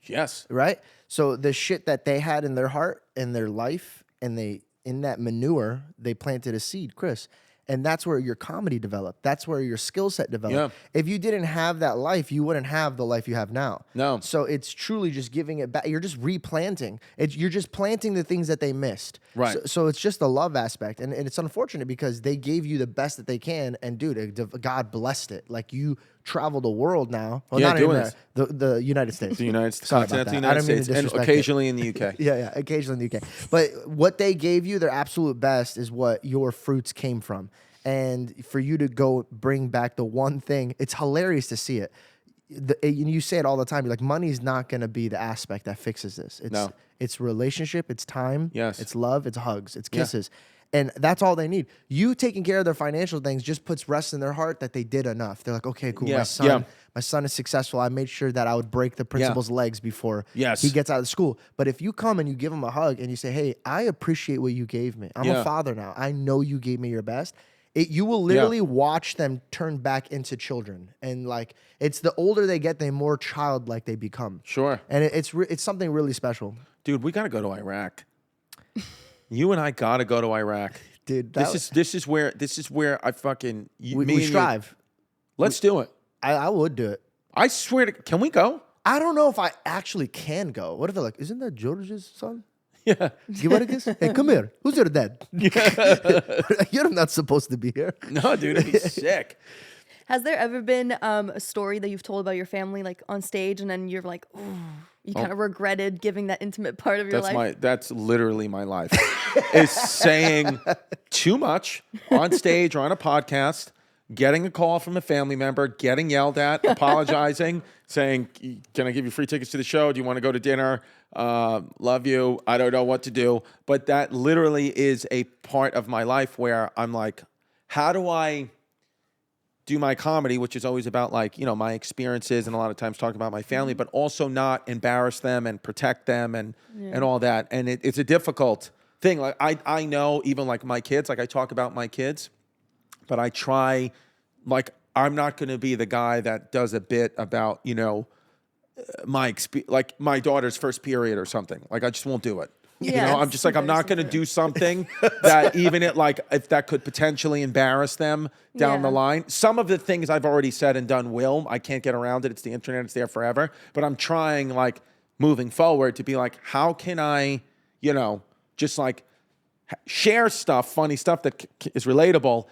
Yes. Right? So the shit that they had in their heart, in their life, and in that manure, they planted a seed, Chris. And that's where your comedy developed. That's where your skill set developed. Yeah. If you didn't have that life, you wouldn't have the life you have now. No. So it's truly just giving it back. You're just replanting. You're just planting the things that they missed. Right. So it's just the love aspect. And it's unfortunate because they gave you the best that they can. And dude, God blessed it. Like you travel the world now. Well, not even the United States. The United States. Sorry about that. The United States. And occasionally in the UK. Yeah, occasionally in the UK. But what they gave you, their absolute best, is what your fruits came from. And for you to go bring back the one thing, it's hilarious to see it. You say it all the time. You're like, money's not going to be the aspect that fixes this. It's relationship, it's time, it's love, it's hugs, it's kisses. And that's all they need. You taking care of their financial things just puts rest in their heart that they did enough. They're like, okay, cool. My son is successful. I made sure that I would break the principal's legs before he gets out of school. But if you come and you give him a hug and you say, hey, I appreciate what you gave me. I'm a father now. I know you gave me your best. You will literally watch them turn back into children. And like, it's the older they get, the more childlike they become. Sure. And it's something really special. Dude, we got to go to Iraq. You and I got to go to Iraq. Dude, this is where I fucking... We strive. Let's do it. I would do it. I swear to... Can we go? I don't know if I actually can go. What if they're like, isn't that George's son? Yeah. Give her a kiss. Hey, come here. Who's your dad? You're not supposed to be here. No, dude, it'd be sick. Has there ever been a story that you've told about your family, like on stage, and then you're like, ooh, you kind of regretted giving that intimate part of your life? That's literally my life. Is saying too much on stage or on a podcast, getting a call from a family member, getting yelled at, apologizing, saying, can I give you free tickets to the show? Do you want to go to dinner? Love you. I don't know what to do. But that literally is a part of my life where I'm like, how do I do my comedy, which is always about like, my experiences and a lot of times talking about my family, but also not embarrass them and protect them and all that. And it's a difficult thing. Like I know even like my kids, like I talk about my kids, but I try, like, I'm not going to be the guy that does a bit about, like my daughter's first period or something. Like, I just won't do it. I'm just like, I'm not going to do something that even if that could potentially embarrass them down the line. Some of the things I've already said and done I can't get around it. It's the internet. It's there forever. But I'm trying, like, moving forward to be like, how can I, just like share stuff, funny stuff that is relatable,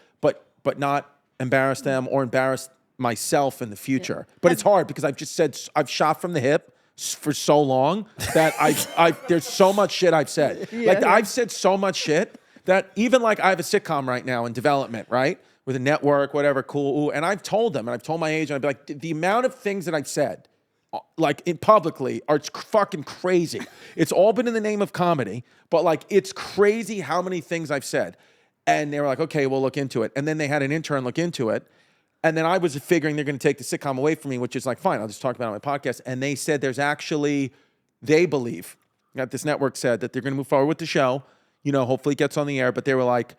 but not embarrass them or embarrass myself in the future. But it's hard because I've shot from the hip for so long that there's so much shit I've said. I've said so much shit that even like I have a sitcom right now in development, right? With a network, whatever, cool. And I've told them, and I've told my agent, I'd be like, the amount of things that I've said, like in publicly, are fucking crazy. It's all been in the name of comedy, but like it's crazy how many things I've said. And they were like, okay, we'll look into it. And then they had an intern look into it. And then I was figuring they're going to take the sitcom away from me, which is like, fine, I'll just talk about it on my podcast. And they said they believe that this network said that they're going to move forward with the show, hopefully it gets on the air. But they were like,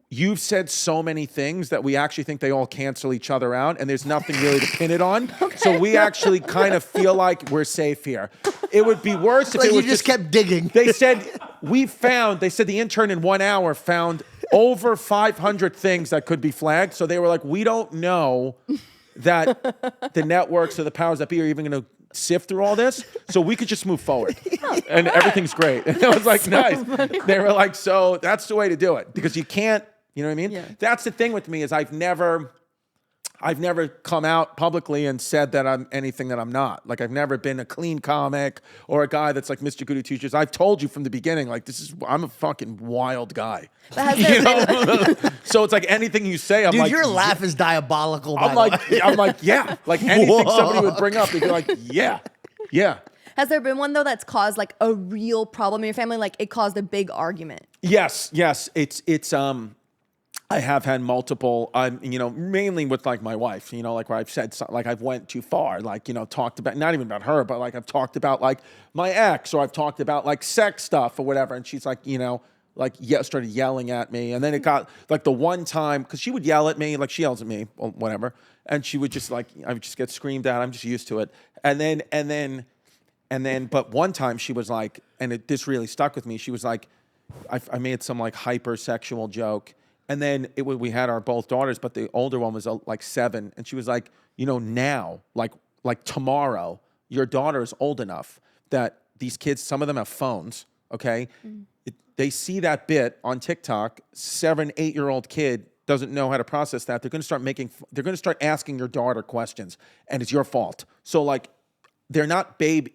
you've said so many things that we actually think they all cancel each other out and there's nothing really to pin it on. So we actually kind of feel like we're safe here. It would be worse if you just kept digging. They said, the intern in 1 hour found over 500 things that could be flagged. So they were like, we don't know that the networks or the powers that be are even going to sift through all this. So we could just move forward. And everything's great. And I was like, nice. Funny. They were like, so that's the way to do it. Because you can't, you know what I mean? Yeah. That's the thing with me is I've never I've never come out publicly and said that I'm anything that I'm not. Like I've never been a clean comic or a guy that's like Mr. Goody Two Shoes. I've told you from the beginning, like I'm a fucking wild guy. You know? So it's like anything you say, I'm Dude, like, your laugh is diabolical. I'm like, yeah. Like anything somebody would bring up, they'd be like, yeah. Has there been one though that's caused like a real problem in your family? Like it caused a big argument? Yes. It's I have had multiple, mainly with like my wife, like where I've said, like I've went too far, like, talked about, not even about her, but like I've talked about like my ex, or I've talked about like sex stuff or whatever. And she's like, started yelling at me. And then it got like the one time, because she would yell at me, like she yells at me, or whatever. And she would just like, I would just get screamed at. I'm just used to it. And then, but one time she was like, and this really stuck with me. She was like, I made some like hypersexual joke. And then we had our both daughters, but the older one was like 7. And she was like, now, like tomorrow, your daughter is old enough that these kids, some of them have phones, okay? They see that bit on TikTok, 7, 8-year-old kid doesn't know how to process that. They're going to start asking your daughter questions, and it's your fault. So like,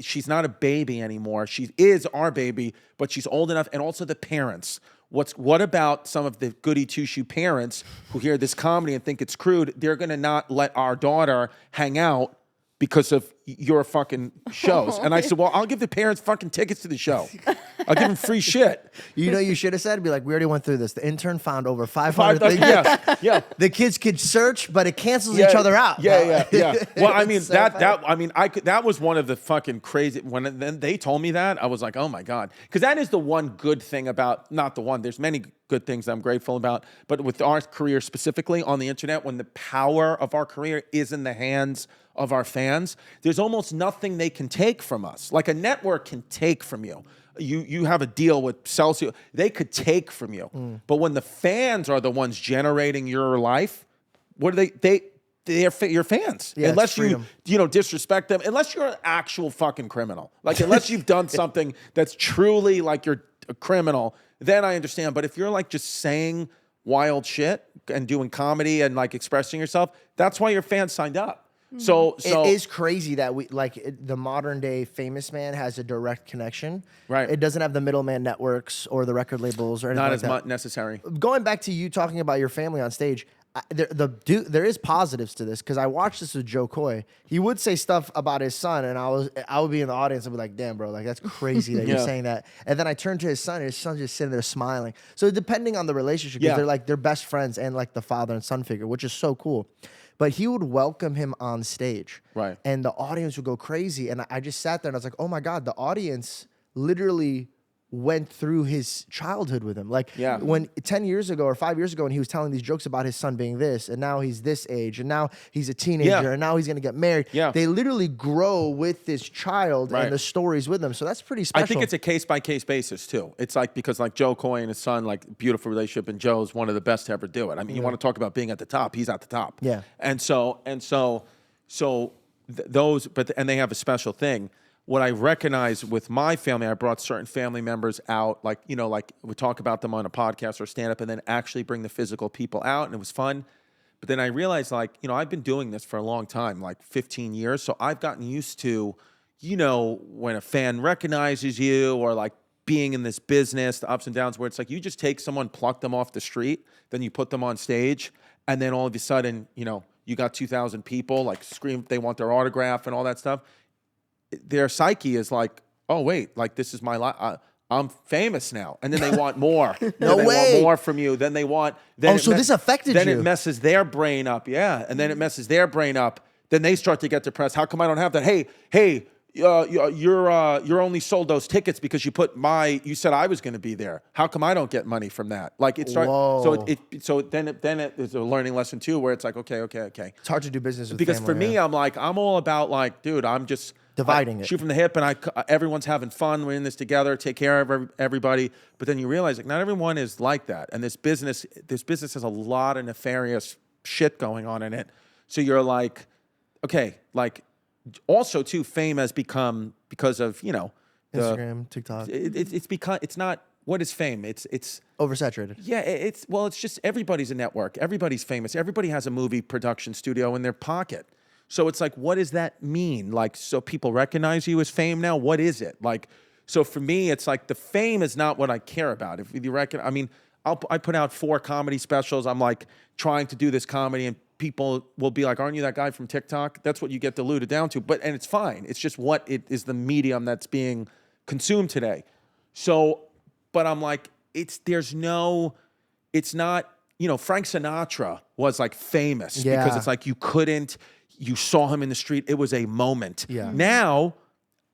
she's not a baby anymore. She is our baby, but she's old enough. And also the parents. What about some of the goody two-shoe parents who hear this comedy and think it's crude? They're going to not let our daughter hang out because of your fucking shows. And I said, well, I'll give the parents fucking tickets to the show. I'll give them free shit. You should have said, be like, we already went through this. The intern found over 500 things. Yeah. The kids could search, but it cancels each other out. Yeah. Well, I mean, that was one of the fucking crazy, then they told me that, I was like, oh my God. Because that is the one good thing about, not the one, there's many good things I'm grateful about, but with our career specifically on the internet, when the power of our career is in the hands of our fans, there's almost nothing they can take from us. Like a network can take from you. You have a deal with Celsius, they could take from you. But when the fans are the ones generating your life, what are they're your fans. Yeah, unless you disrespect them, unless you're an actual fucking criminal. Like unless you've done something that's truly like you're a criminal, then I understand. But if you're like just saying wild shit and doing comedy and like expressing yourself, that's why your fans signed up. So it is crazy that the modern day famous man has a direct connection. Right. It doesn't have the middleman networks or the record labels or anything not like as that. much necessary. Going back to you talking about your family on stage, there is positives to this because I watched this with Joe Coy. He would say stuff about his son, and I would be in the audience and be like, "Damn, bro, like that's crazy that you're saying that." And then I turned to his son, and his son's just sitting there smiling. So depending on the relationship, because they're best friends and like the father and son figure, which is so cool. But he would welcome him on stage. Right. And the audience would go crazy. And I just sat there and I was like, oh my God, the audience literally went through his childhood with him. Like when 10 years ago or 5 years ago, when he was telling these jokes about his son being this, and now he's this age, and now he's a teenager, and now he's going to get married. Yeah. They literally grow with this child and the stories with them. So that's pretty special. I think it's a case-by-case basis too. It's like, because like Joe Coy and his son, like beautiful relationship, and Joe's one of the best to ever do it. I mean, you want to talk about being at the top, he's at the top. Yeah. And they have a special thing. What I recognize with my family, I brought certain family members out, like we talk about them on a podcast or stand up, and then actually bring the physical people out, and it was fun. But then I realized, like, I've been doing this for a long time, like 15 years. So I've gotten used to, when a fan recognizes you, or like being in this business, the ups and downs, where it's like you just take someone, pluck them off the street, then you put them on stage, and then all of a sudden, you got 2,000 people like scream, they want their autograph and all that stuff. Their psyche is like, oh wait, like this is my life. I'm famous now, and then they want more. No way. They want more from you. Then they want. Then so this affected you. Then it messes their brain up. Yeah, and then it messes their brain up. Then they start to get depressed. How come I don't have that? Hey, you're only sold those tickets because you said I was going to be there. How come I don't get money from that? Like it starts. So then it is a learning lesson too, where it's like, okay. It's hard to do business with because family, for me, I'm like, I'm all about like, dude, I'm just dividing it. Shoot from the hip, and everyone's having fun. We're in this together. Take care of everybody. But then you realize, like, not everyone is like that. And this business has a lot of nefarious shit going on in it. So you're like, okay, like, also too, fame has become because of Instagram, TikTok. It's become. It's not what is fame? It's Oversaturated. yeah, it's just everybody's a network. Everybody's famous. Everybody has a movie production studio in their pocket. So it's like, what does that mean? Like, so people recognize you as fame now? What is it? Like, so for me, it's like the fame is not what I care about. If you reckon, I mean, I put out 4 comedy specials. I'm like trying to do this comedy, and people will be like, aren't you that guy from TikTok? That's what you get diluted down to. And it's fine. It's just what it is, the medium that's being consumed today. So, but I'm like, it's not, Frank Sinatra was like famous because it's like you saw him in the street. It was a moment. Yeah. Now,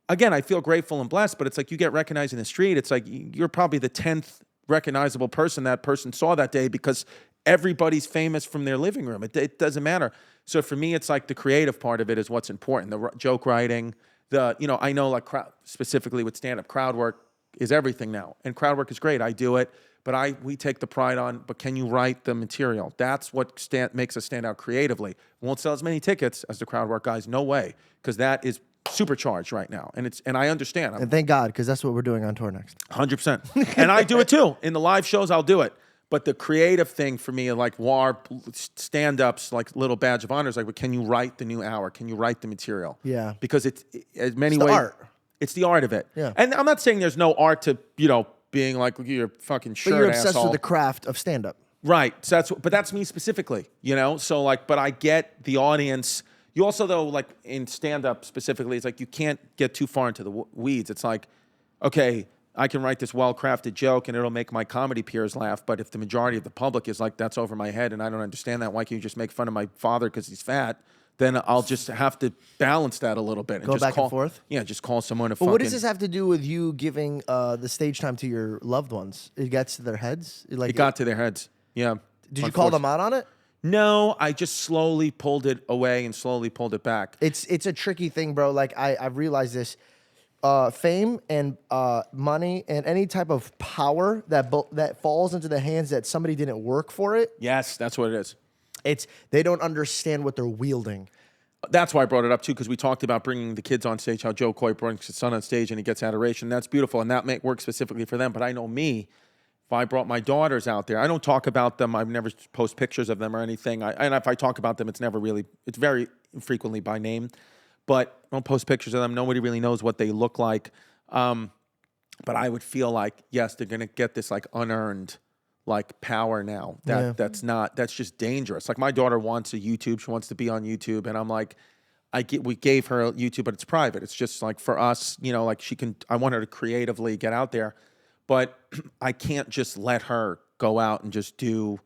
again, I feel grateful and blessed, but it's like you get recognized in the street. It's like you're probably the 10th recognizable person that person saw that day because everybody's famous from their living room. It doesn't matter. So for me, it's like the creative part of it is what's important. The joke writing, I know like specifically with stand-up, crowd work is everything now. And crowd work is great. I do it. But we take the pride on, but can you write the material? That's what makes us stand out creatively. Won't sell as many tickets as the crowd work guys, no way, because that is supercharged right now. And I understand. And thank God, because that's what we're doing on tour next. 100%. And I do it too. In the live shows, I'll do it. But the creative thing for me, like stand-ups, like little badge of honor is like, well, can you write the new hour? Can you write the material? Yeah. Because it's in many the ways. art. It's the art of it. Yeah. And I'm not saying there's no art to, being like, look at your fucking shirt, But you're obsessed asshole. with the craft of stand-up. Right. So that's me specifically, So like, but I get the audience. You also, though, like in stand-up specifically, it's like you can't get too far into the weeds. It's like, okay, I can write this well-crafted joke and it'll make my comedy peers laugh, but if the majority of the public is like, that's over my head and I don't understand that, why can't you just make fun of my father because he's fat? Then I'll just have to balance that a little bit. Go back and forth? Yeah, just call someone a But what does this have to do with you giving the stage time to your loved ones? It gets to their heads? It got to their heads, yeah. Did you call them out on it? No, I just slowly pulled it away and slowly pulled it back. It's a tricky thing, bro. Like, I've realized this. Fame and money and any type of power that falls into the hands that somebody didn't work for it. Yes, that's what it is. They don't understand what they're wielding. That's why I brought it up too, because we talked about bringing the kids on stage, how Joe Coy brings his son on stage and he gets adoration. That's beautiful, and that may work specifically for them. But I know me, if I brought my daughters out there, I don't talk about them. I've never post pictures of them or anything. And if I talk about them, it's very infrequently by name. But I don't post pictures of them. Nobody really knows what they look like. But I would feel like, yes, they're going to get this like unearned like power now. That's just dangerous. Like my daughter wants a YouTube. She wants to be on YouTube. And I'm like, we gave her YouTube, but it's private. It's just like for us, like I want her to creatively get out there, but I can't just let her go out and just do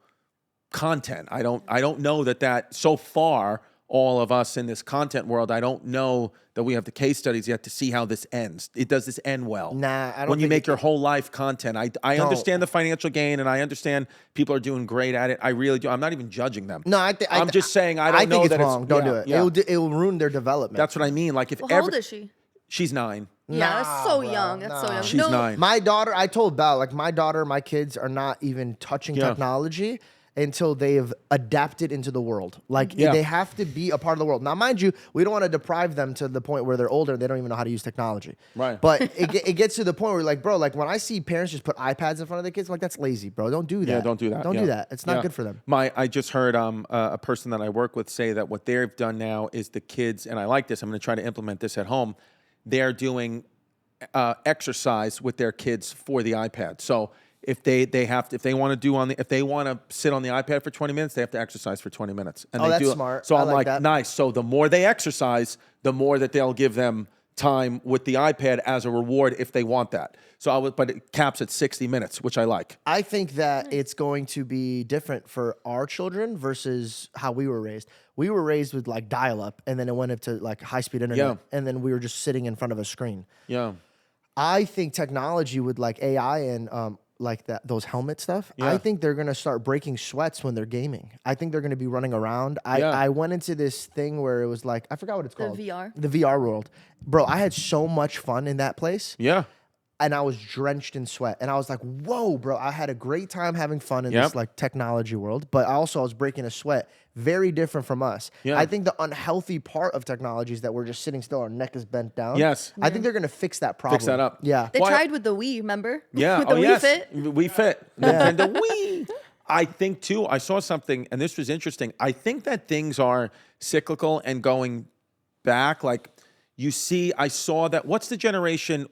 content. I don't know that so far, all of us in this content world, I don't know that we have the case studies yet to see how this ends. Does this end well? Nah, I don't. When you make your whole life content, I understand the financial gain and I understand people are doing great at it. I really do. I'm not even judging them. No, I'm just saying I don't know think it's that wrong. Don't do it. Yeah. It will ruin their development. That's what I mean. Like How old is she? She's 9. Yeah, that's so young. That's so young. She's 9. My daughter, I told Belle, like my daughter, my kids are not even touching technology until they have adapted into the world. Like they have to be a part of the world. Now, mind you, we don't want to deprive them to the point where they're older and they don't even know how to use technology. Right. But it gets to the point where like, bro, like when I see parents just put iPads in front of their kids, I'm like, that's lazy, bro. Don't do that. Yeah, don't do that. Don't do that. It's not good for them. I just heard a person that I work with say that what they've done now is the kids, and I like this, I'm going to try to implement this at home. They're doing exercise with their kids for the iPad. So if they want to sit on the iPad for 20 minutes, they have to exercise for 20 minutes. And that's smart. So I'm like that. nice. So the more they exercise, the more that they'll give them time with the iPad as a reward if they want that. But it caps at 60 minutes, which I like. I think that it's going to be different for our children versus how we were raised. We were raised with like dial-up, and then it went up to like high-speed internet, and then we were just sitting in front of a screen. Yeah. I think technology with like AI and like those helmet stuff, I think they're gonna start breaking sweats when they're gaming. I think they're gonna be running around. I went into this thing where it was like, I forgot what it's called. The VR? The VR world. Bro, I had so much fun in that place. Yeah. and I was drenched in sweat. And I was like, whoa, bro, I had a great time having fun in this like technology world, but I was breaking a sweat. Very different from us. Yeah. I think the unhealthy part of technology is that we're just sitting still, our neck is bent down. Yes. I think they're going to fix that problem. Fix that up. Yeah. They Why- tried with the Wii, remember? Yeah. With the Wii Fit. Wii Fit. And the Wii. I think too, I saw something, and this was interesting. I think that things are cyclical and going back. Like you see, I saw that. What's the generation?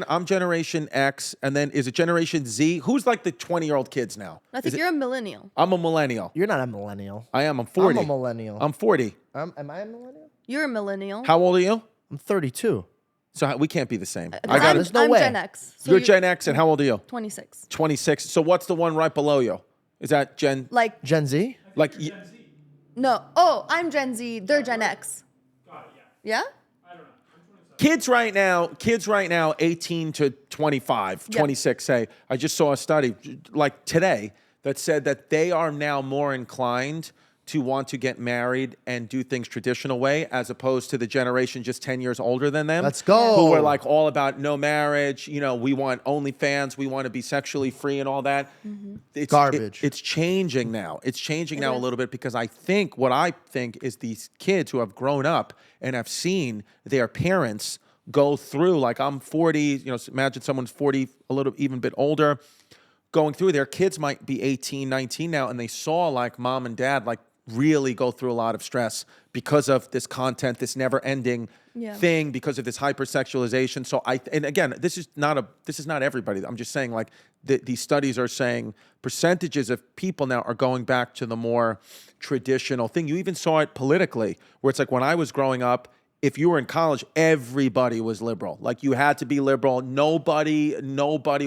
I'm Generation X, and then is it Generation Z? Who's like the 20-year-old kids now? I think you're a millennial. I'm a millennial. You're not a millennial. I am. I'm 40. I'm a millennial. I'm 40. Am I a millennial? You're a millennial. How old are you? I'm 32. So we can't be the same. There's no I'm way. Gen X. So You're Gen X, and how old are you? 26. 26. So what's the one right below you? Is that Gen? Like, Gen Z? Like no. Oh, I'm Gen Z. They're Gen X. Yeah? kids right now, 18 to 25, 26, say, I just saw a study like today that said that they are now more inclined to want to get married and do things traditional way as opposed to the generation just 10 years older than them. Let's go. Who were like all about no marriage, you know, we want OnlyFans, we want to be sexually free and all that. It's garbage. It's changing now. It's changing now a little bit because what I think is these kids who have grown up and have seen their parents go through, like I'm 40, you know, imagine someone's 40, a little even bit older, going through, their kids might be 18, 19 now, and they saw like mom and dad like really go through a lot of stress because of this content, this never-ending thing, because of this hypersexualization. So and again, this is not everybody. I'm just saying, like these studies are saying percentages of people now are going back to the more traditional thing. You even saw it politically, where it's like when I was growing up, if you were in college, everybody was liberal. Like you had to be liberal. Nobody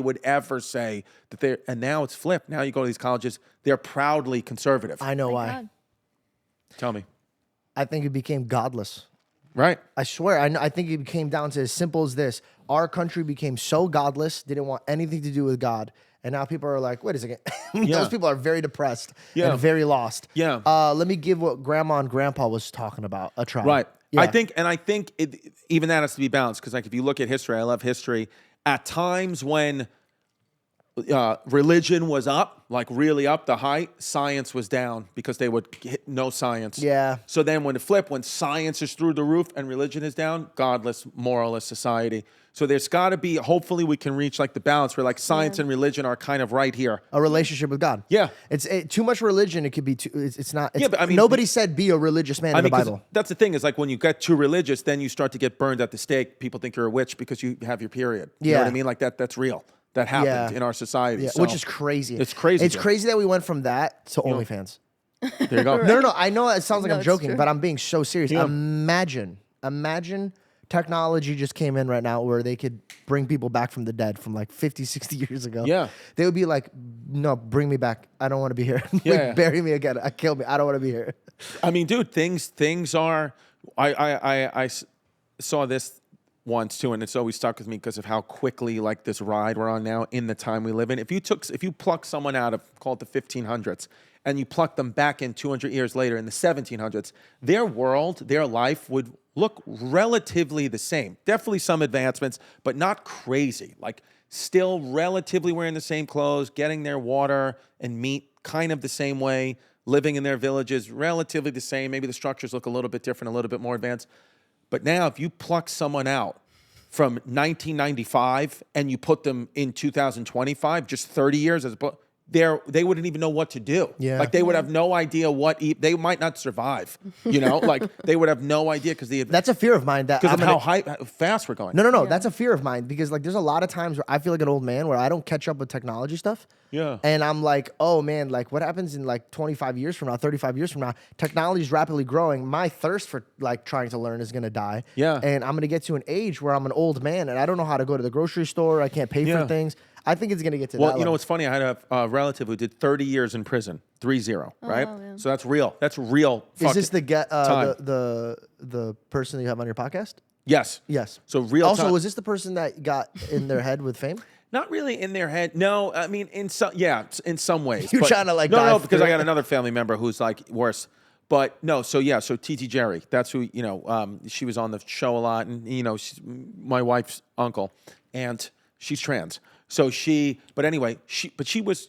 would ever say that and now it's flipped. Now you go to these colleges, they're proudly conservative. I know why. God. Tell me. I think it became godless. Right. I swear. I think it came down to as simple as this. Our country became so godless, didn't want anything to do with God. And now people are like, wait a second. Those people are very depressed and very lost. Yeah. Let me give what grandma and grandpa was talking about a try. Right. Yeah. I think even that has to be balanced, because like if you look at history, I love history. At times when religion was up, like really up the height, science was down because they would hit no science. Yeah. So then when science is through the roof and religion is down, godless, moralist society. So there's got to be, hopefully we can reach like the balance where like science and religion are kind of right here. A relationship with God. Yeah. It's too much religion. It could be too, it's not. It's, Yeah, but I mean, nobody said be a religious man in the 'cause Bible. that's the thing, is like when you get too religious, then you start to get burned at the stake. People think you're a witch because you have your period. You know what I mean? Like that's real. That happened in our society. Yeah, So which is crazy. It's crazy. It's crazy that we went from that to OnlyFans. There you go. No. I know it sounds like No, I'm it's joking, true. but I'm being so serious. Yeah. Imagine technology just came in right now where they could bring people back from the dead from like 50, 60 years ago. Yeah. They would be like, no, bring me back. I don't want to be here. Yeah. Bury me again. Kill me. I don't want to be here. I mean, dude, things are. I saw this once too, and it's always stuck with me because of how quickly like this ride we're on now in the time we live in. If you pluck someone out of, call it the 1500s, and you pluck them back in 200 years later in the 1700s, their world, their life would look relatively the same. Definitely some advancements, but not crazy. Like still relatively wearing the same clothes, getting their water and meat kind of the same way, living in their villages relatively the same. Maybe the structures look a little bit different, a little bit more advanced. But now if you pluck someone out from 1995 and you put them in 2025, just 30 years as a they wouldn't even know what to do. Yeah. Like they would have no idea they might not survive. You know, like they would have no idea because That's a fear of mine. because of how fast we're going. No. That's a fear of mine because like there's a lot of times where I feel like an old man where I don't catch up with technology stuff. Yeah. And I'm like, oh man, like what happens in like 25 years from now, 35 years from now? Technology is rapidly growing. My thirst for like trying to learn is gonna die. Yeah. And I'm gonna get to an age where I'm an old man and I don't know how to go to the grocery store. I can't pay for things. I think it's gonna get to that. Well, you know level. what's funny? I had a relative who did 30 years in prison, 30, right? wow, yeah. So that's real. That's real. Is this time. the person that you have on your podcast? Yes. Yes. So real. Also, time. was this the person that got in their head with fame? Not really in their head. No, I mean in some ways. You're But- trying to, like, no, dive because through I got it. another family member who's like worse. But no, so Titi Jerry, that's who, she was on the show a lot, and she's my wife's uncle, and She's trans. So but anyway, she was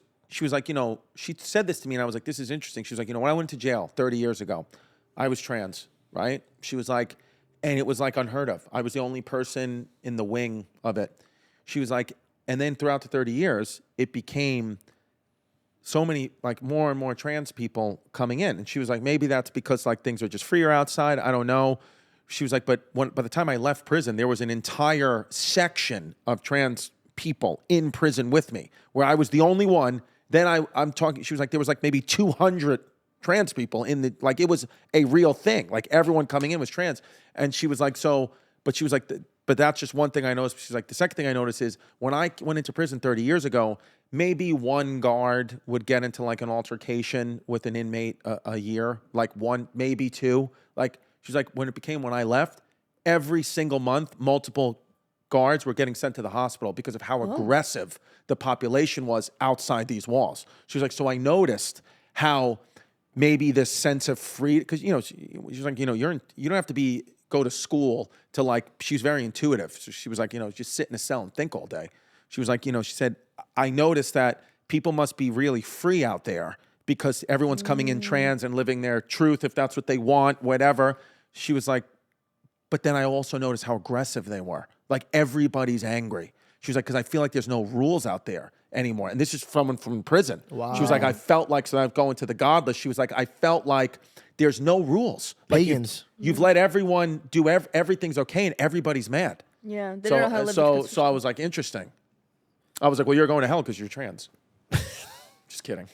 like, she said this to me and I was like, this is interesting. She was like, when I went to jail 30 years ago, I was trans, right? She was like, and it was like unheard of. I was the only person in the wing of it. She was like, and then throughout the 30 years, it became so many, like more and more trans people coming in. And she was like, maybe that's because like things are just freer outside. I don't know. She was like, but by the time I left prison, there was an entire section of trans people in prison with me where I was the only one. Then I'm talking, she was like, there was like maybe 200 trans people in the, like it was a real thing. Like everyone coming in was trans. And she was like, but she was like, but that's just one thing I noticed. She's like, the second thing I noticed is when I went into prison 30 years ago, maybe one guard would get into like an altercation with an inmate a year, like one, maybe two. Like, she's like, when I left, every single month, multiple guards were getting sent to the hospital because of how aggressive the population was outside these walls. She was like, so I noticed how maybe this sense of freedom, because, she's like, you don't have to go to school to like, she's very intuitive. So she was like, just sit in a cell and think all day. She was like, she said, I noticed that people must be really free out there because everyone's coming in trans and living their truth if that's what they want, whatever. She was like, but then I also noticed how aggressive they were. Like everybody's angry. She was like, because I feel like there's no rules out there anymore. And this is someone from prison. Wow. She was like, I felt like, so I'm going to the godless. She was like, I felt like there's no rules. Like you've let everyone do everything's okay and everybody's mad. Yeah, they don't know how to live. So I was like, interesting. I was like, well, you're going to hell because you're trans. Just kidding.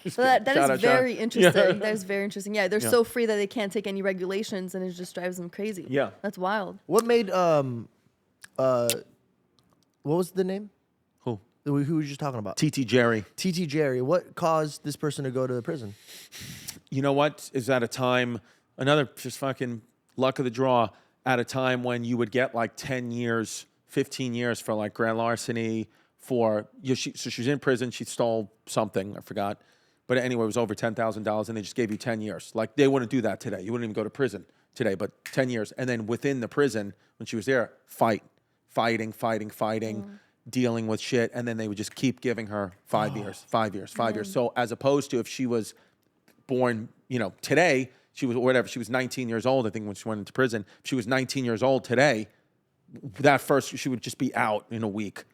So that is very interesting. Yeah. That is very interesting. Yeah, they're so free that they can't take any regulations, and it just drives them crazy. Yeah, that's wild. What made what was the name? Who were you just talking about? Titi Jerry. Titi Jerry. What caused this person to go to the prison? You know what? Is at a time, another just fucking luck of the draw, at a time when you would get like 10 years, 15 years for like grand larceny, so she was in prison, she stole something, I forgot. But anyway, it was over $10,000 and they just gave you 10 years. Like they wouldn't do that today. You wouldn't even go to prison today, but 10 years. And then within the prison, when she was there, fighting, dealing with shit. And then they would just keep giving her 5 years. So as opposed to if she was born, today, she was 19 years old, I think, when she went into prison. If she was 19 years old today, she would just be out in a week,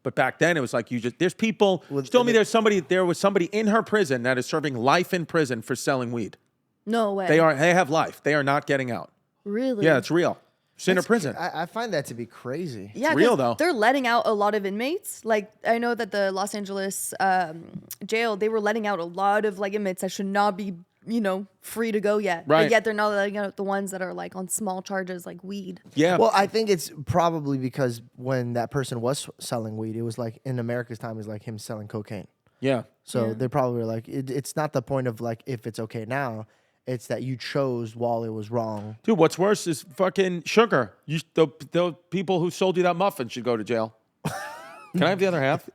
But back then it was like there's people, she told me there was somebody in her prison that is serving life in prison for selling weed. No way. They have life. They are not getting out. Really? Yeah, it's real. She's in a prison. I find that to be crazy. Yeah, it's real though. They're letting out a lot of inmates. Like I know that the Los Angeles jail, they were letting out a lot of like inmates that should not be, free to go yet. Right. But yet they're not letting out the ones that are like on small charges like weed. Yeah. Well, I think it's probably because when that person was selling weed, it was like in America's time, it was like him selling cocaine. Yeah. So they probably were like, it's not the point of like if it's okay now. It's that you chose while it was wrong. Dude, what's worse is fucking sugar. The people who sold you that muffin should go to jail. Can I have the other half?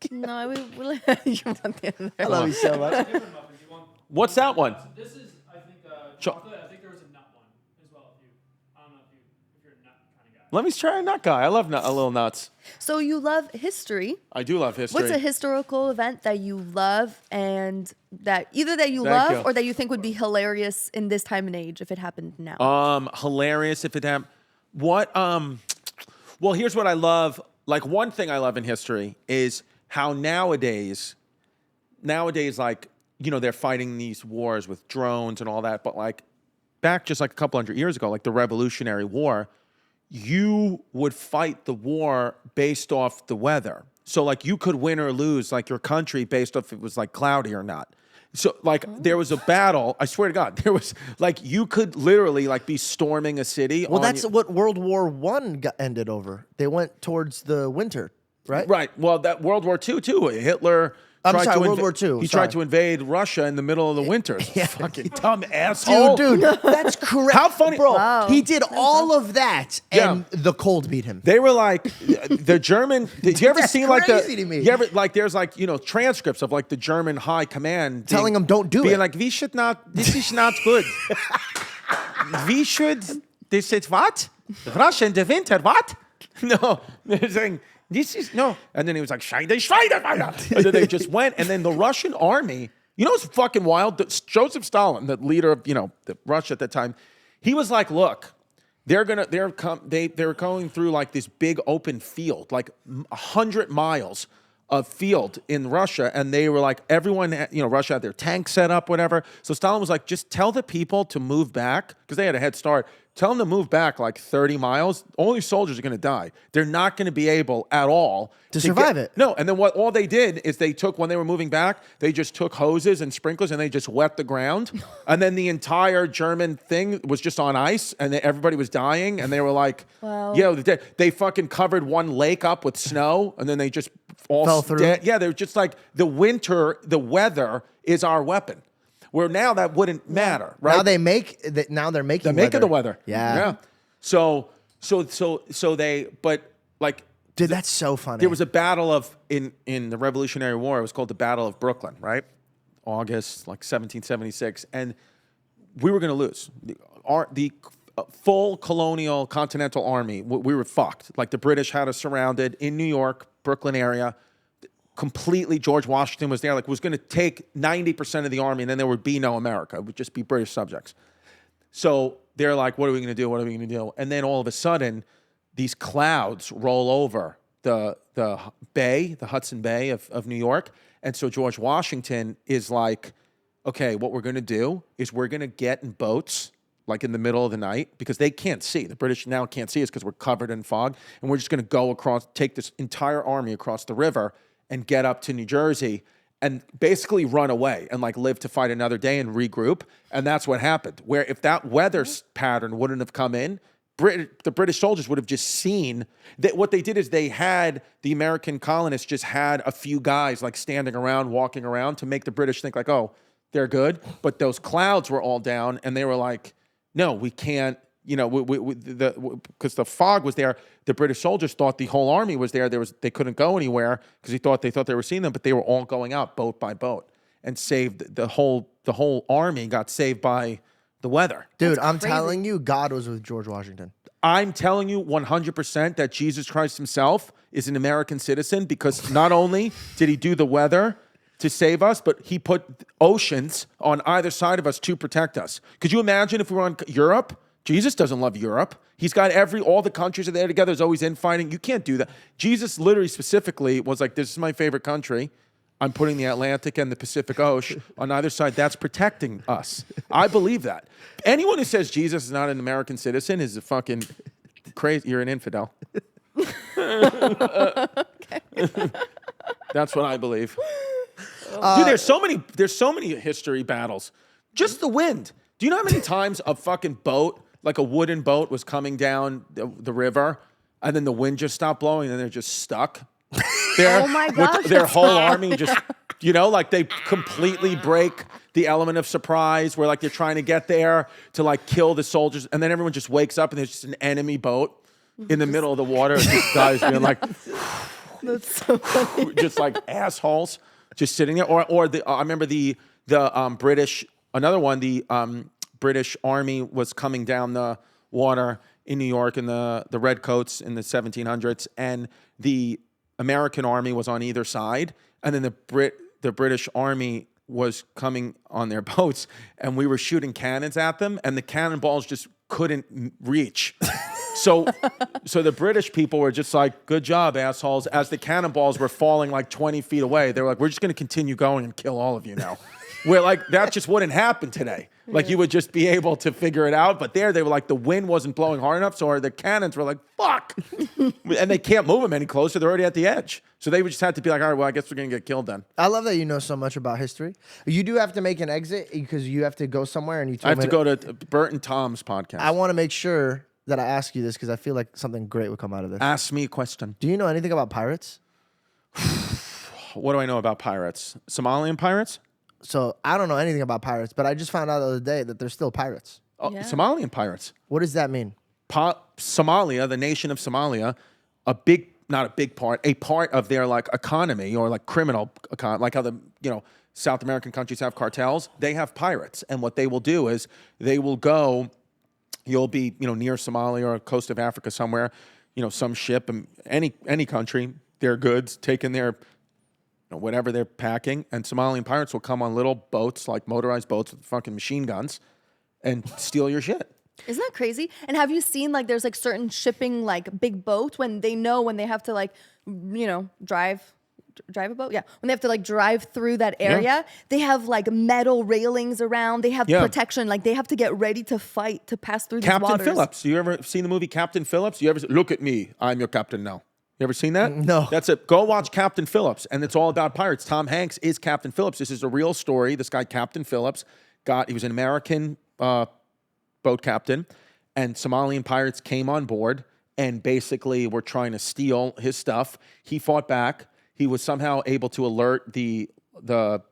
No, you want the other I love you so much. What's that one? This is, I think, chocolate. I think there was a nut one as well. I don't know if you're a nut kind of guy. Let me try a nut guy. I love a little nuts. So you love history. I do love history. What's a historical event that you love and that either that you love or that you think would be hilarious in this time and age if it happened now? Hilarious if it happened. Well, here's what I love. Like one thing I love in history is how nowadays, like, they're fighting these wars with drones and all that. But like back just like a couple hundred years ago, like the Revolutionary War, you would fight the war based off the weather. So like you could win or lose like your country based off if it was like cloudy or not. So like there was a battle, I swear to God, there was like you could literally like be storming a city. Well, that's what World War I ended over. They went towards the winter, right? Right. Well, that World War II too. Hitler. World War II. He tried to invade Russia in the middle of the winter. Yeah. Fucking dumb asshole. Dude, that's correct. How funny. Bro, wow. He did all of that and the cold beat him. They were like, the German, did you ever see like crazy to me. You ever, like there's like, transcripts of like the German high command. Telling them don't do being it. like, we should not, this is not good. We should, they said, what? Russia in the winter, what? No, they're saying, This is no. And then he was like, Scheider. And then they just went. And then the Russian army, you know, it's fucking wild. Joseph Stalin, the leader of, the Russia at that time, he was like, look, they were going through like this big open field, like 100 miles of field in Russia, and they were like, everyone, Russia had their tanks set up, whatever. So Stalin was like, just tell the people to move back, because they had a head start. Tell them to move back like 30 miles. Only soldiers are going to die. They're not going to be able at all to survive it. No, and then all they did is when they were moving back, they just took hoses and sprinklers and they just wet the ground. And then the entire German thing was just on ice, and everybody was dying. And they were like, wow. They fucking covered one lake up with snow, and then they just all fell through. Yeah, they were just like, the weather is our weapon. Where now that wouldn't matter, right? Now they're making the weather. Yeah. So they, but like, dude, that's so funny. There was a battle in the Revolutionary War. It was called the Battle of Brooklyn, right? August, like 1776, and we were going to lose. The full colonial continental army, we were fucked. Like the British had us surrounded in New York, Brooklyn area. Completely, George Washington was there. Like, was going to take 90% of the army, and then there would be no America. It would just be British subjects. So they're like, what are we going to do? What are we going to do? And then all of a sudden, these clouds roll over the bay, the Hudson Bay of New York. And so George Washington is like, okay, what we're going to do is we're going to get in boats, like in the middle of the night, because they can't see. The British now can't see us because we're covered in fog. And we're just going to go across, take this entire army across the river and get up to New Jersey and basically run away and like live to fight another day and regroup. And that's what happened. Where if that weather pattern wouldn't have come in, the British soldiers would have just seen that. What they did is the American colonists just had a few guys like standing around, walking around to make the British think like, oh, they're good. But those clouds were all down, and they were like, no, we can't. Because the fog was there, the British soldiers thought the whole army was there. They couldn't go anywhere because they thought they were seeing them, but they were all going out boat by boat and saved the whole army got saved by the weather. Dude, I'm telling you, God was with George Washington. I'm telling you 100% that Jesus Christ himself is an American citizen, because not only did he do the weather to save us, but he put oceans on either side of us to protect us. Could you imagine if we were on Europe? Jesus doesn't love Europe. He's got all the countries are there together. There's always infighting. You can't do that. Jesus literally specifically was like, this is my favorite country. I'm putting the Atlantic and the Pacific Ocean on either side. That's protecting us. I believe that. Anyone who says Jesus is not an American citizen is a fucking crazy. You're an infidel. That's what I believe. Dude, there's so many history battles. Just the wind. Do you know how many times a fucking boat, like a wooden boat, was coming down the river, and then the wind just stopped blowing, and they're just stuck there? Oh my gosh, with their whole army just, like they completely break the element of surprise, where like they're trying to get there to like kill the soldiers, and then everyone just wakes up and there's just an enemy boat in the middle of the water. Just guys being like, that's so funny. Just like assholes, just sitting there. Or I remember the British. Another one, the British Army was coming down the water in New York in the Redcoats in the 1700s, and the American Army was on either side, and then the British Army was coming on their boats, and we were shooting cannons at them, and the cannonballs just couldn't reach. So the British people were just like, good job, assholes. As the cannonballs were falling like 20 feet away, they were like, we're just going to continue going and kill all of you now. Where like that just wouldn't happen today. Like you would just be able to figure it out. But there they were like, the wind wasn't blowing hard enough, so the cannons were like, fuck. And they can't move them any closer. They're already at the edge. So they would just have to be like, all right, well, I guess we're going to get killed then. I love that you know so much about history. You do have to make an exit because you have to go somewhere, and I have to go to Bert and Tom's podcast. I want to make sure that I ask you this because I feel like something great would come out of this. Ask me a question. Do you know anything about pirates? What do I know about pirates? Somalian pirates? So I don't know anything about pirates, but I just found out the other day that they're still pirates. Oh, Yeah. Somalian pirates. What does that mean? Somalia, the nation of Somalia, not a big part, a part of their like economy or like criminal economy, like how the South American countries have cartels, they have pirates, and what they will do is they will go. You'll be near Somalia or coast of Africa somewhere, some ship, and any country their goods, taking their whatever they're packing, and Somalian pirates will come on little boats, like motorized boats with fucking machine guns, and steal your shit. Isn't that crazy? And have you seen like there's like certain shipping like big boats when they know when they have to like drive a boat? Yeah. When they have to like drive through that area, they have like metal railings around. They have protection. Like they have to get ready to fight to pass through these waters. Captain Phillips. You ever seen the movie Captain Phillips? You ever look at me? I'm your captain now. You ever seen that? No. That's it. Go watch Captain Phillips, and it's all about pirates. Tom Hanks is Captain Phillips. This is a real story. This guy, Captain Phillips, he was an American boat captain, and Somalian pirates came on board and basically were trying to steal his stuff. He fought back. He was somehow able to alert the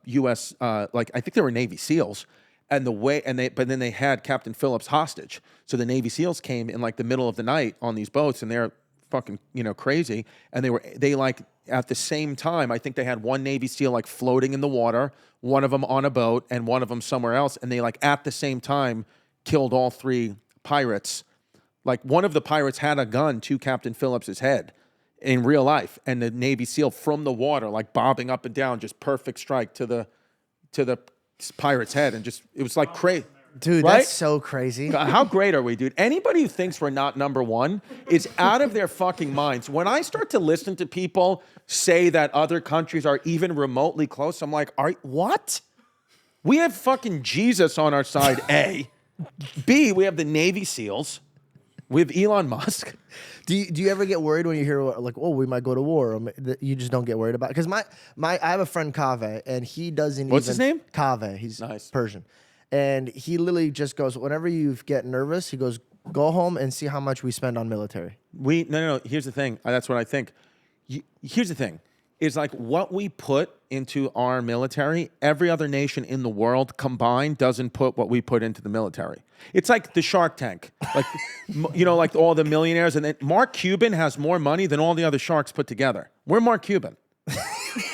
U.S. I think they were Navy SEALs, but then they had Captain Phillips hostage. So the Navy SEALs came in like the middle of the night on these boats, and they're fucking crazy. And they like at the same time, I think they had one Navy SEAL like floating in the water, one of them on a boat, and one of them somewhere else, and they like at the same time killed all 3 pirates. Like one of the pirates had a gun to Captain Phillips's head in real life, and the Navy SEAL from the water, like bobbing up and down, just perfect strike to the pirate's head, and just it was like crazy. Dude, right? That's so crazy. How great are we, dude? Anybody who thinks we're not number one is out of their fucking minds. When I start to listen to people say that other countries are even remotely close, I'm like, what? We have fucking Jesus on our side, A. B, we have the Navy SEALs. We have Elon Musk. Do you ever get worried when you hear like, oh, we might go to war? Or you just don't get worried about it? Because I have a friend Kaveh, and he doesn't. What's his name? Kaveh. He's nice. Persian, and he literally just goes whenever you get nervous. He goes, go home and see how much we spend on military. No. Here's the thing. That's what I think. Here's the thing. Is like what we put into our military, every other nation in the world combined doesn't put what we put into the military. It's like the Shark Tank, like like all the millionaires, and then Mark Cuban has more money than all the other sharks put together. We're Mark Cuban.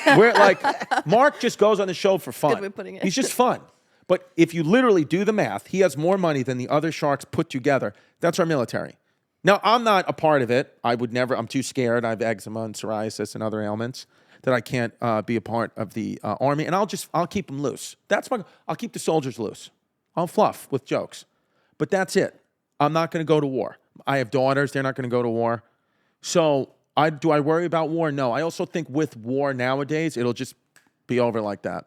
We're like Mark just goes on the show for fun. Good way of putting it. He's just fun. But if you literally do the math, he has more money than the other sharks put together. That's our military. Now, I'm not a part of it. I would never. I'm too scared. I have eczema and psoriasis and other ailments that I can't be a part of the army. And I'll keep them loose. I'll keep the soldiers loose. I'll fluff with jokes. But that's it. I'm not going to go to war. I have daughters. They're not going to go to war. So do I worry about war? No. I also think with war nowadays, it'll just be over like that.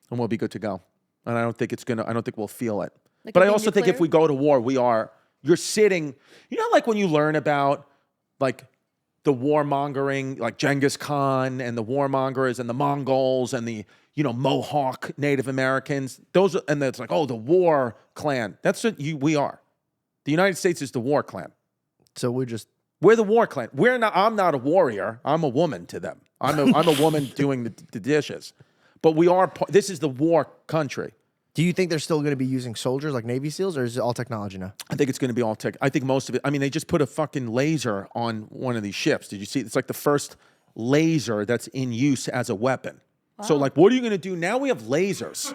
And we'll be good to go. And I don't think we'll feel it. Like but I also think if we go to war, you're sitting, like when you learn about like the warmongering, like Genghis Khan and the warmongers and the Mongols and the, Mohawk Native Americans, and it's like, oh, the war clan. That's what we are. The United States is the war clan. So we're the war clan. I'm not a warrior. I'm a woman to them. I'm a woman doing the dishes. But this is the war country. Do you think they're still going to be using soldiers like Navy SEALs, or is it all technology now? I think it's going to be all tech. I think most of it. I mean, they just put a fucking laser on one of these ships. Did you see? It's like the first laser that's in use as a weapon. Wow. So, like, what are you going to do? Now we have lasers.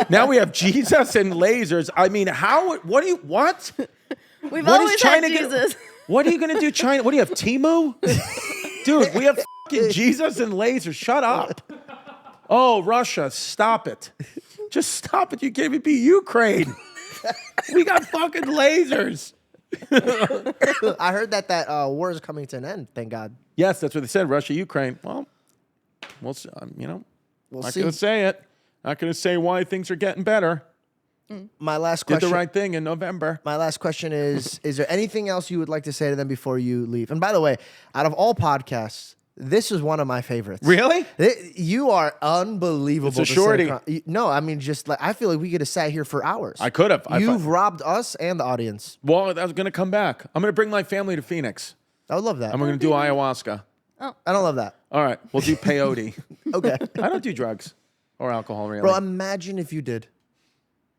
Now we have Jesus and lasers. I mean, what? We've always had Jesus. What are you going to do, China? What do you have, Temu? Dude, we have fucking Jesus and lasers. Shut up. Oh, Russia, stop it. Just stop it. You can't even be Ukraine. We got fucking lasers. I heard that war is coming to an end, thank God. Yes, that's what they said. Russia, Ukraine. Well, we'll see. We'll not see. going to say it. Not going to say why things are getting better. My last question. Did the right thing in November. My last question is there anything else you would like to say to them before you leave? And by the way, out of all podcasts, this is one of my favorites. Really? You are unbelievable. It's a shorty. No, I mean, just like, I feel like we could have sat here for hours. I could have. You've robbed us and the audience. Well, I was going to come back. I'm going to bring my family to Phoenix. I would love that. I'm going to do ayahuasca. Oh. I don't love that. All right. We'll do peyote. Okay. I don't do drugs or alcohol, really. Bro, imagine if you did.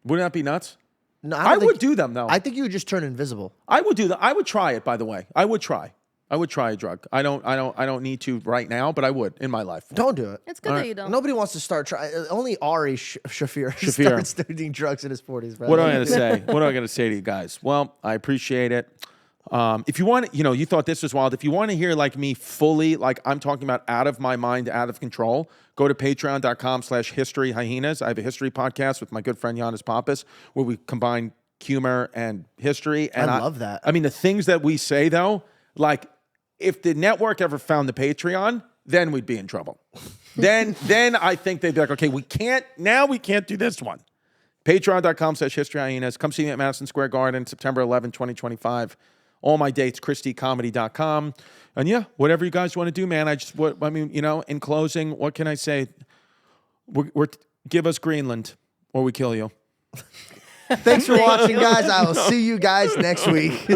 Wouldn't that be nuts? No, I would do them, though. I think you would just turn invisible. I would do that. I would try it, by the way. I would try a drug. I don't need to right now, but I would in my life. Don't do it. It's good that you don't. Nobody wants to start trying. Only Ari Shafir starts doing drugs in his 40s, bro. What am I going to say? What am I going to say to you guys? Well, I appreciate it. If you want, you thought this was wild. If you want to hear like me fully, like I'm talking about out of my mind, out of control, go to patreon.com/historyhyenas. I have a history podcast with my good friend Giannis Pappas where we combine humor and history. And I love that. I mean, the things that we say though, like if the network ever found the Patreon, then we'd be in trouble. then I think they'd be like, okay, we can't do this one. Patreon.com/historyhyenas. Come see me at Madison Square Garden, September 11, 2025. All my dates, ChristyComedy.com. And yeah, whatever you guys want to do, man. In closing, what can I say? Give us Greenland or we kill you. Thanks for watching, guys. I will see you guys next week.